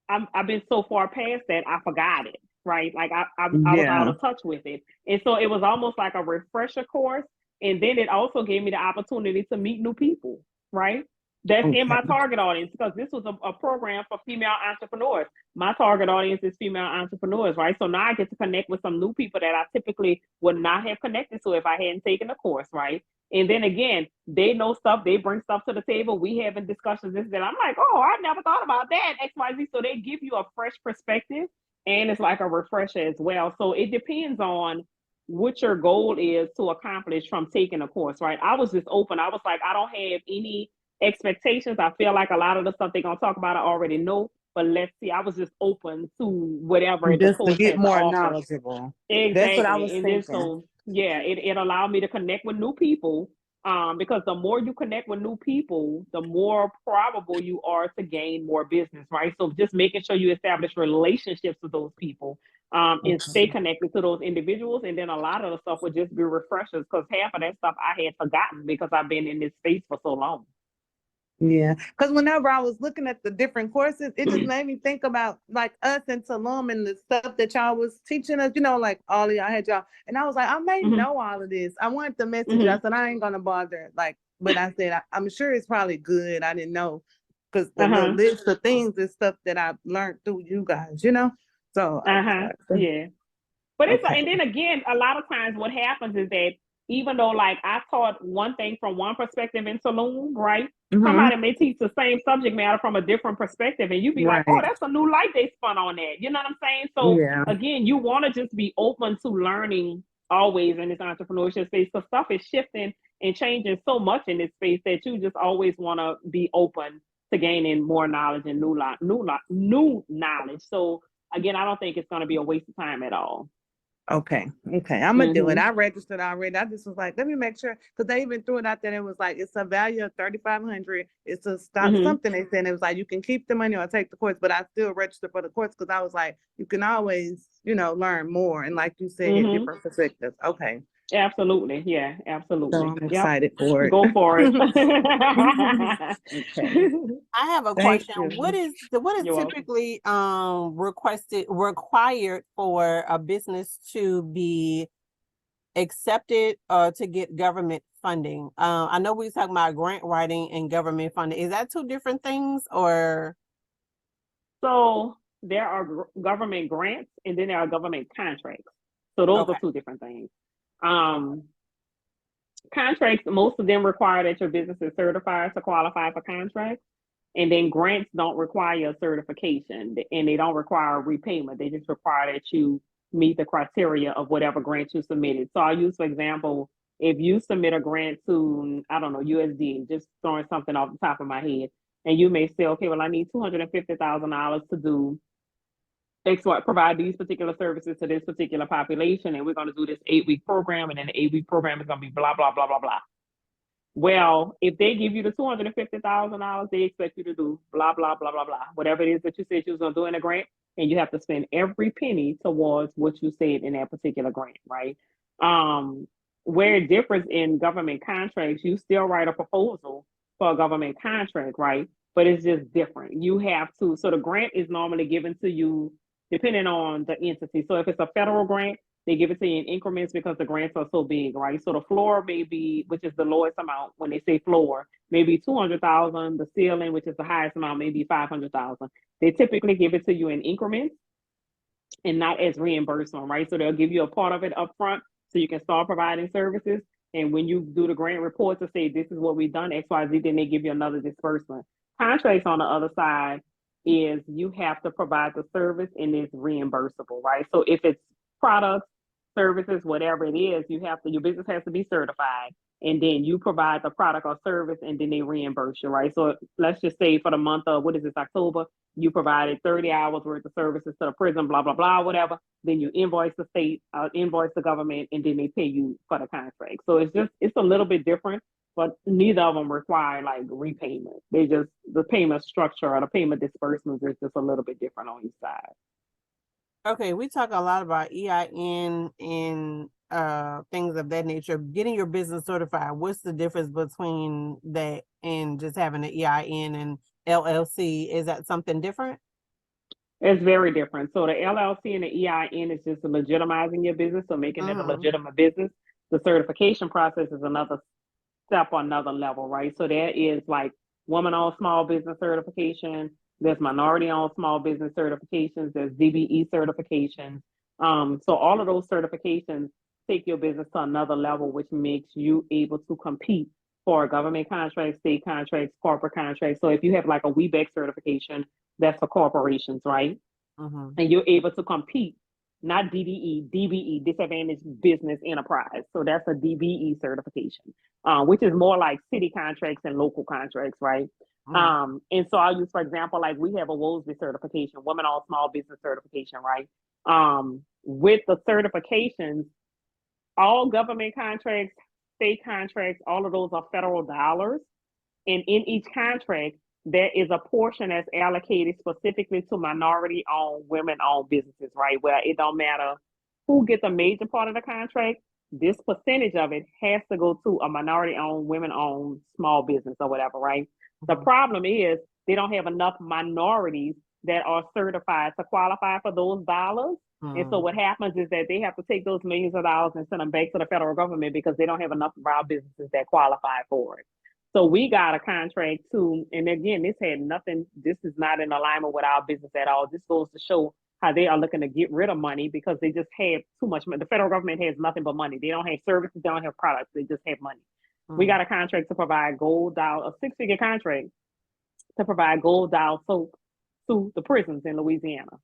I've been so far past that I forgot it, right? Like I was out of touch with it. And so it was almost like a refresher course. And then it also gave me the opportunity to meet new people, right? That's in my target audience, because this was a program for female entrepreneurs. My target audience is female entrepreneurs, right? So now I get to connect with some new people that I typically would not have connected to if I hadn't taken the course, right? And then again, they know stuff, they bring stuff to the table. We having discussions, this, that. I'm like, oh, I never thought about that, XYZ. So they give you a fresh perspective and it's like a refresher as well. So it depends on what your goal is to accomplish from taking a course, right? I was just open. I was like, I don't have any expectations. I feel like a lot of the stuff they're gonna talk about I already know, but let's see. I was just open to whatever the Just to course get had to more offer. knowledgeable. That's what I was Exactly. And then thinking. so yeah, it allowed me to connect with new people. Because the more you connect with new people, the more probable you are to gain more business, right? So just making sure you establish relationships with those people, and stay connected to those individuals. And then a lot of the stuff would just be refreshers because half of that stuff I had forgotten because I've been in this space for so long. Yeah, because whenever I was looking at the different courses, it just made me think about like us in Tulum and the stuff that y'all was teaching us, like all of y'all had y'all. And I was like, I may know all of this. I wanted to message you. I said, I ain't going to bother. But I said, I'm sure it's probably good. I didn't know because the list of things and stuff that I learned through you guys, So I was like, yeah. But it's okay. and then again, a lot of times what happens is that even though like I taught one thing from one perspective in Tulum, right? Somebody may teach the same subject matter from a different perspective, and you be like, "Oh, Right. that's a new light they spun on that." You know what I'm saying? So Yeah. again, you want to just be open to learning always in this entrepreneurship space because stuff is shifting and changing so much in this space that you just always want to be open to gaining more knowledge and new knowledge. So again, I don't think it's going to be a waste of time at all. Okay. I'm gonna do it. I registered already. I just was like, let me make sure because they even threw it out there. It was like it's a value of $3,500. It's a stop something. They said it was like you can keep the money or take the course, but I still registered for the course because I was like, you can always, learn more and like you said, different perspectives. Okay. Absolutely. Yeah, absolutely. So I'm excited for it. Go for it. Okay. I have a Thank question. you. What is You're welcome. typically required for a business to be accepted or to get government funding? I know we was talking about grant writing and government funding. Is that two different things or? So there are government grants and then there are government contracts. So those Okay. are two different things. Contracts, most of them require that your business is certified to qualify for contracts. And then grants don't require certification and they don't require repayment. They just require that you meet the criteria of whatever grant you submitted. So I'll use, for example, if you submit a grant to, I don't know, USD, just throwing something off the top of my head, and you may say, okay, well, I need $250,000 to do provide these particular services to this particular population, and we're going to do this 8-week program, and then the 8-week program is going to be blah, blah, blah, blah, blah. Well, if they give you the $250,000, they expect you to do blah, blah, blah, blah, blah, whatever it is that you said you was going to do in a grant, and you have to spend every penny towards what you said in that particular grant, right? Where it differs in government contracts, you still write a proposal for a government contract, right? But it's just different. You have to, so the grant is normally given to you depending on the entity. So if it's a federal grant, they give it to you in increments because the grants are so big, right? So the floor may be, which is the lowest amount when they say floor, maybe 200,000. The ceiling, which is the highest amount, maybe 500,000. They typically give it to you in increments and not as reimbursement, right? So they'll give you a part of it up front so you can start providing services. And when you do the grant report to say this is what we've done, XYZ, then they give you another disbursement. Contracts on the other side is you have to provide the service and it's reimbursable, right? So if it's products, services, whatever it is, your business has to be certified, and then you provide the product or service and then they reimburse you, right? So let's just say for the month of, what is this, October, you provided 30 hours worth of services to the prison, blah, blah, blah, whatever. Then you invoice the state, invoice the government, and then they pay you for the contract. So it's a little bit different, but neither of them require like repayment. The payment structure or the payment disbursements is just a little bit different on each side. Okay, we talk a lot about EIN and things of that nature. Getting your business certified, what's the difference between that and just having an EIN and LLC? Is that something different? It's very different. So the LLC and the EIN is just legitimizing your business, so making it a legitimate business. The certification process is another step or another level, right? So there is like woman-owned small business certification, there's minority-owned small business certifications, there's DBE certifications. So all of those certifications take your business to another level, which makes you able to compete for government contracts, state contracts, corporate contracts. So if you have like a WEBEC certification, that's for corporations, right? Mhm. And you're able to compete, not DBE, DBE, disadvantaged business enterprise. So that's a DBE certification, which is more like city contracts and local contracts, right? And so I'll use, for example, like we have a WOSB certification, Women Owned Small Business certification, right? With the certifications, all government contracts, state contracts, all of those are federal dollars. And in each contract, there is a portion that's allocated specifically to minority owned, women owned businesses, right? Where it don't matter who gets a major part of the contract, this percentage of it has to go to a minority owned, women owned small business or whatever, right? The problem is they don't have enough minorities that are certified to qualify for those dollars. And so what happens is that they have to take those millions of dollars and send them back to the federal government because they don't have enough of our businesses that qualify for it. So we got a contract too. And again, this is not in alignment with our business at all. This goes to show how they are looking to get rid of money because they just have too much money. The federal government has nothing but money. They don't have services, they don't have products, they just have money. We got a contract to provide Gold Dial, a 6-figure contract to provide Gold Dial soap to the prisons in Louisiana.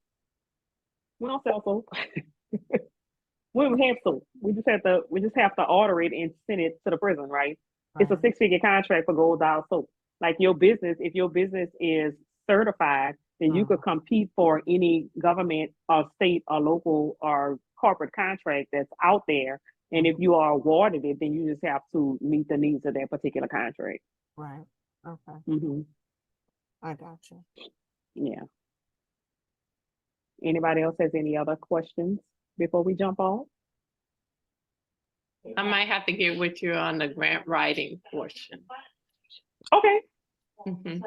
We don't sell soap. We don't have soap. We just have to order it and send it to the prison, right? It's a 6-figure contract for Gold Dial soap. Like your business, if your business is certified, then you could compete for any government or state or local or corporate contract that's out there. And if you are awarded it, then you just have to meet the needs of that particular contract. Right. Okay. Mm-hmm. I got you. Yeah. Anybody else has any other questions before we jump on? I might have to get with you on the grant writing portion. Okay. Mhm.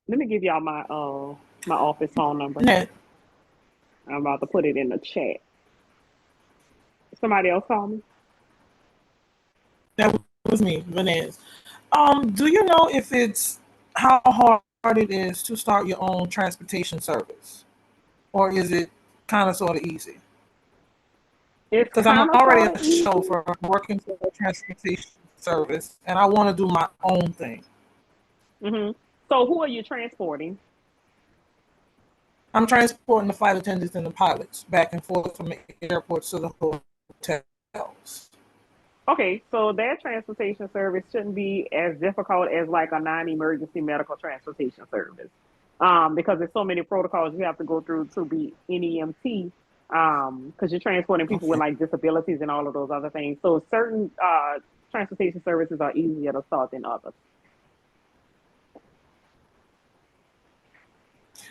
Let me give y'all my my office phone number. No, I'm about to put it in the chat. Somebody else call me. that was me, Vanessa. Do you know if it's how hard it is to start your own transportation service, or is it kind of sort of easy? It's Because I'm kind of already sort a of easy. chauffeur working for a transportation service, and I want to do my own thing. Mm-hmm. So who are you transporting? I'm transporting the flight attendants and the pilots back and forth from the airports to the hotels. Okay, so their transportation service shouldn't be as difficult as like a non-emergency medical transportation service. Because there's so many protocols you have to go through to be NEMT, because you're transporting people with Okay. like disabilities and all of those other things. So certain transportation services are easier to start than others.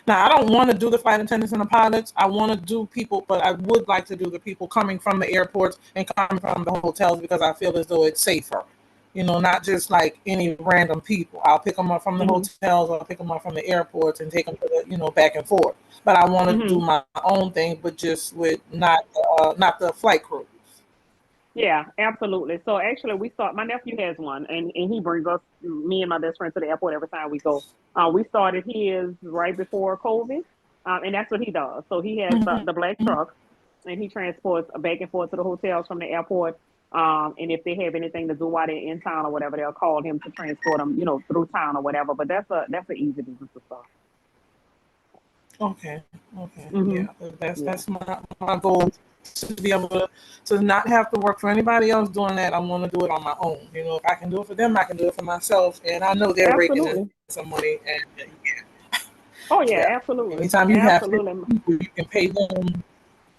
Now, I don't want to do the flight attendants and the pilots. I want to do people, but I would like to do the people coming from the airports and coming from the hotels because I feel as though it's safer. You know, not just like any random people. I'll pick them up from the Mm-hmm. hotels, I'll pick them up from the airports and take them to the, back and forth. But I want to do Mm-hmm. my own thing, but just with not the flight crews. Yeah, absolutely. So actually, my nephew has one, and he brings us, me and my best friend, to the airport every time we go. We started his right before COVID, and that's what he does. So he has the black Mhm. truck, and he transports back and forth to the hotels from the airport. And if they have anything to do while they're in town or whatever, they'll call him to transport them, through town or whatever. But that's an easy business to start. Okay. Okay. Mm-hmm. Yeah. That's Yeah. that's my goal to be able to not have to work for anybody else doing that. I want to do it on my own. If I can do it for them, I can do it for myself. And I know they're raking in Absolutely. some money. And Oh yeah, yeah, absolutely. anytime you have 50 Absolutely. people, you can pay them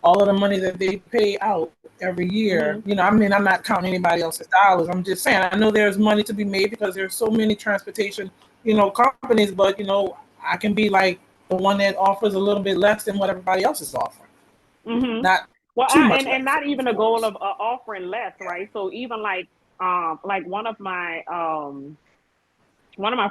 all of the money that they pay out every year. Mm-hmm. I mean, I'm not counting anybody else's dollars. I'm just saying, I know there's money to be made because there's so many transportation, companies, but, I can be like the one that offers a little bit less than what everybody else is offering. Mm-hmm. Not Well, too much and less, not even of a goal course. of offering less, right? So even like one of my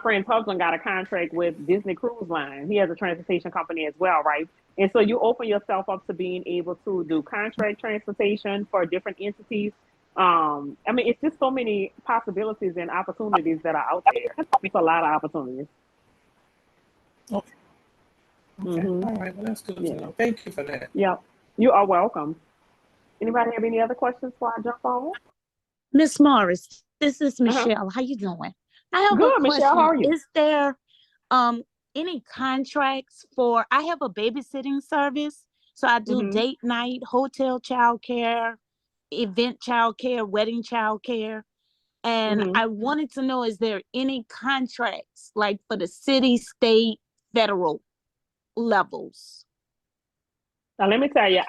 friends' husband got a contract with Disney Cruise Line. He has a transportation company as well, right? And so you open yourself up to being able to do contract transportation for different entities. I mean, it's just so many possibilities and opportunities that are out there. It's a lot of opportunities. Okay. Okay. Mm-hmm. All right. Well, that's good to Yeah. know. Thank you for that. Yeah. You are welcome. Anybody have any other questions before I jump on? Miss Morris, this is Uh-huh. Michelle. How you doing? I have a Good, Michelle. How question. are you? Is there um any contracts for I have a babysitting service. So I do Mm-hmm. date night, hotel childcare, event childcare, wedding childcare. And Mm-hmm. I wanted to know, is there any contracts like for the city, state, federal levels? Now let me tell you,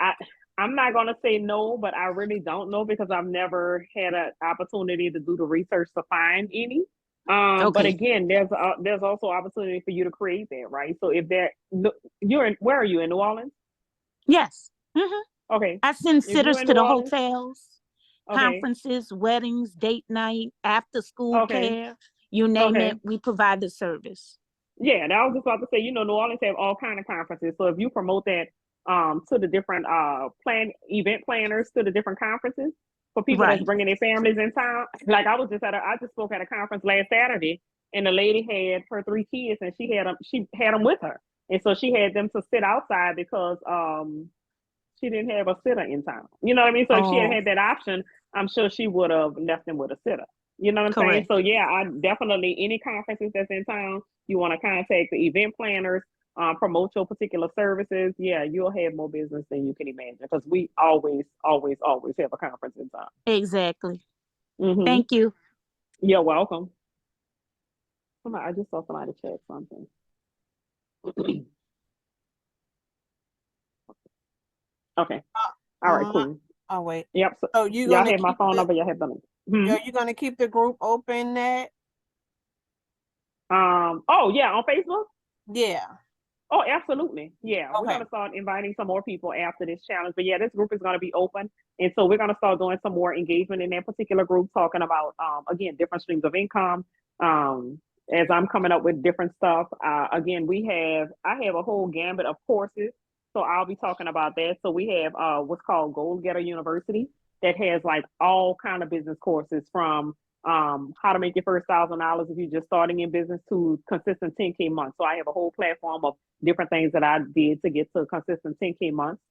I'm not gonna say no, but I really don't know because I've never had an opportunity to do the research to find any. But Okay. again, there's also opportunity for you to create that, right? So if you're in, where are you in New Orleans? Yes. Hmm. Okay, I send if you're sitters in to New the Orleans, hotels, okay, conferences, weddings, date night, after school okay, care, you name okay. it, we provide the service. Yeah, and I was just about to say, New Orleans have all kind of conferences. So if you promote that to the different event planners to the different conferences for people that's Right. bringing their families in town. Like I just spoke at a conference last Saturday, and the lady had her 3 kids, and she had them with her, and so she had them to sit outside because she didn't have a sitter in town. You know what I mean? So if she had Oh, had that option, I'm sure she would have left them with a sitter. You know what I'm saying? correct. So yeah, I definitely any conferences that's in town, you want to contact the event planners, promote your particular services. Yeah, you'll have more business than you can imagine because we always, always, always have a conference in town. Exactly. Mm-hmm. Thank you. You're welcome. I just saw somebody check something. Okay. All right. Cool. Oh wait. Yep. So So you y'all gonna have my keep phone number. Y'all have the link. Hmm. you gonna keep the group open that? Oh yeah, on Facebook. Yeah. Oh, absolutely. Yeah, we're Okay. gonna start inviting some more people after this challenge. But yeah, this group is gonna be open, and so we're gonna start doing some more engagement in that particular group, talking about again different streams of income. Um, as I'm coming up with different stuff. Again, I have a whole gambit of courses, so I'll be talking about that. So we have what's called Goal Getter University that has like all kind of business courses from how to make your first $1,000 if you're just starting in business to consistent 10K months. So I have a whole platform of different things that I did to get to consistent 10K months.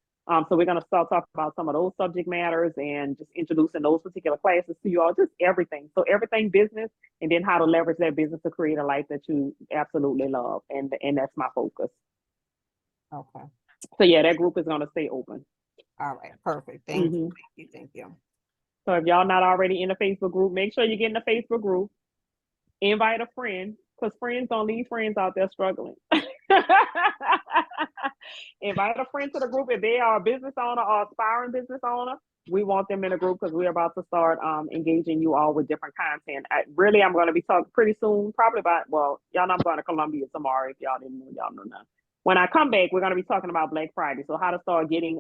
So we're going to start talking about some of those subject matters and just introducing those particular classes to you all, just everything. So everything business, and then how to leverage that business to create a life that you absolutely love. And that's my focus. Okay. So yeah, that group is going to stay open. All right. Perfect. Thank you. Thank you. Thank you. So if y'all not already in the Facebook group, make sure you get in the Facebook group. Invite a friend, because friends don't leave friends out there struggling. Invite a friend to the group if they are a business owner or aspiring business owner. We want them in the group because we're about to start engaging you all with different content. I'm going to be talking pretty soon, probably about, y'all know I'm going to Columbia tomorrow. If y'all didn't know, y'all know now. When I come back, we're going to be talking about Black Friday. So how to start getting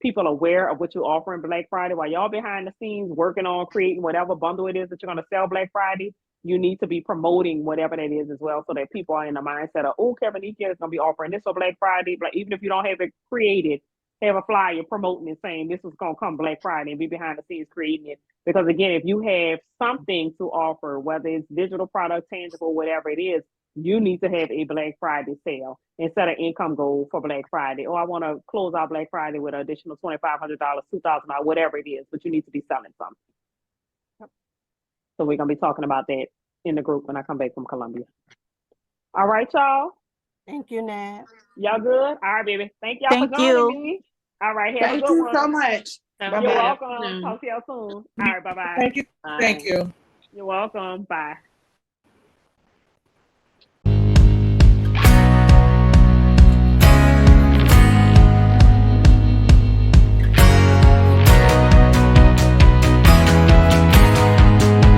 people aware of what you're offering Black Friday while y'all behind the scenes working on creating whatever bundle it is that you're going to sell Black Friday. You need to be promoting whatever that is as well, so that people are in the mindset of, oh, Kevin Ike is going to be offering this for Black Friday. But even if you don't have it created, have a flyer promoting it, saying this is going to come Black Friday, and be behind the scenes creating it. Because again, if you have something to offer, whether it's digital product, tangible, whatever it is, you need to have a Black Friday sale and set an income goal for Black Friday. Or I want to close out Black Friday with an additional $2,500, $2,000, whatever it is, but you need to be selling something. So we're going to be talking about that in the group when I come back from Columbia. All right, y'all. Thank you, Nat. Y'all good? All right, baby. Thank y'all for Thank joining you. me. All right, have a Thank good you one. so much. Have a You're good welcome. afternoon. Talk to y'all soon. All right, bye-bye. Thank you. Bye. Thank you. You're welcome. Bye.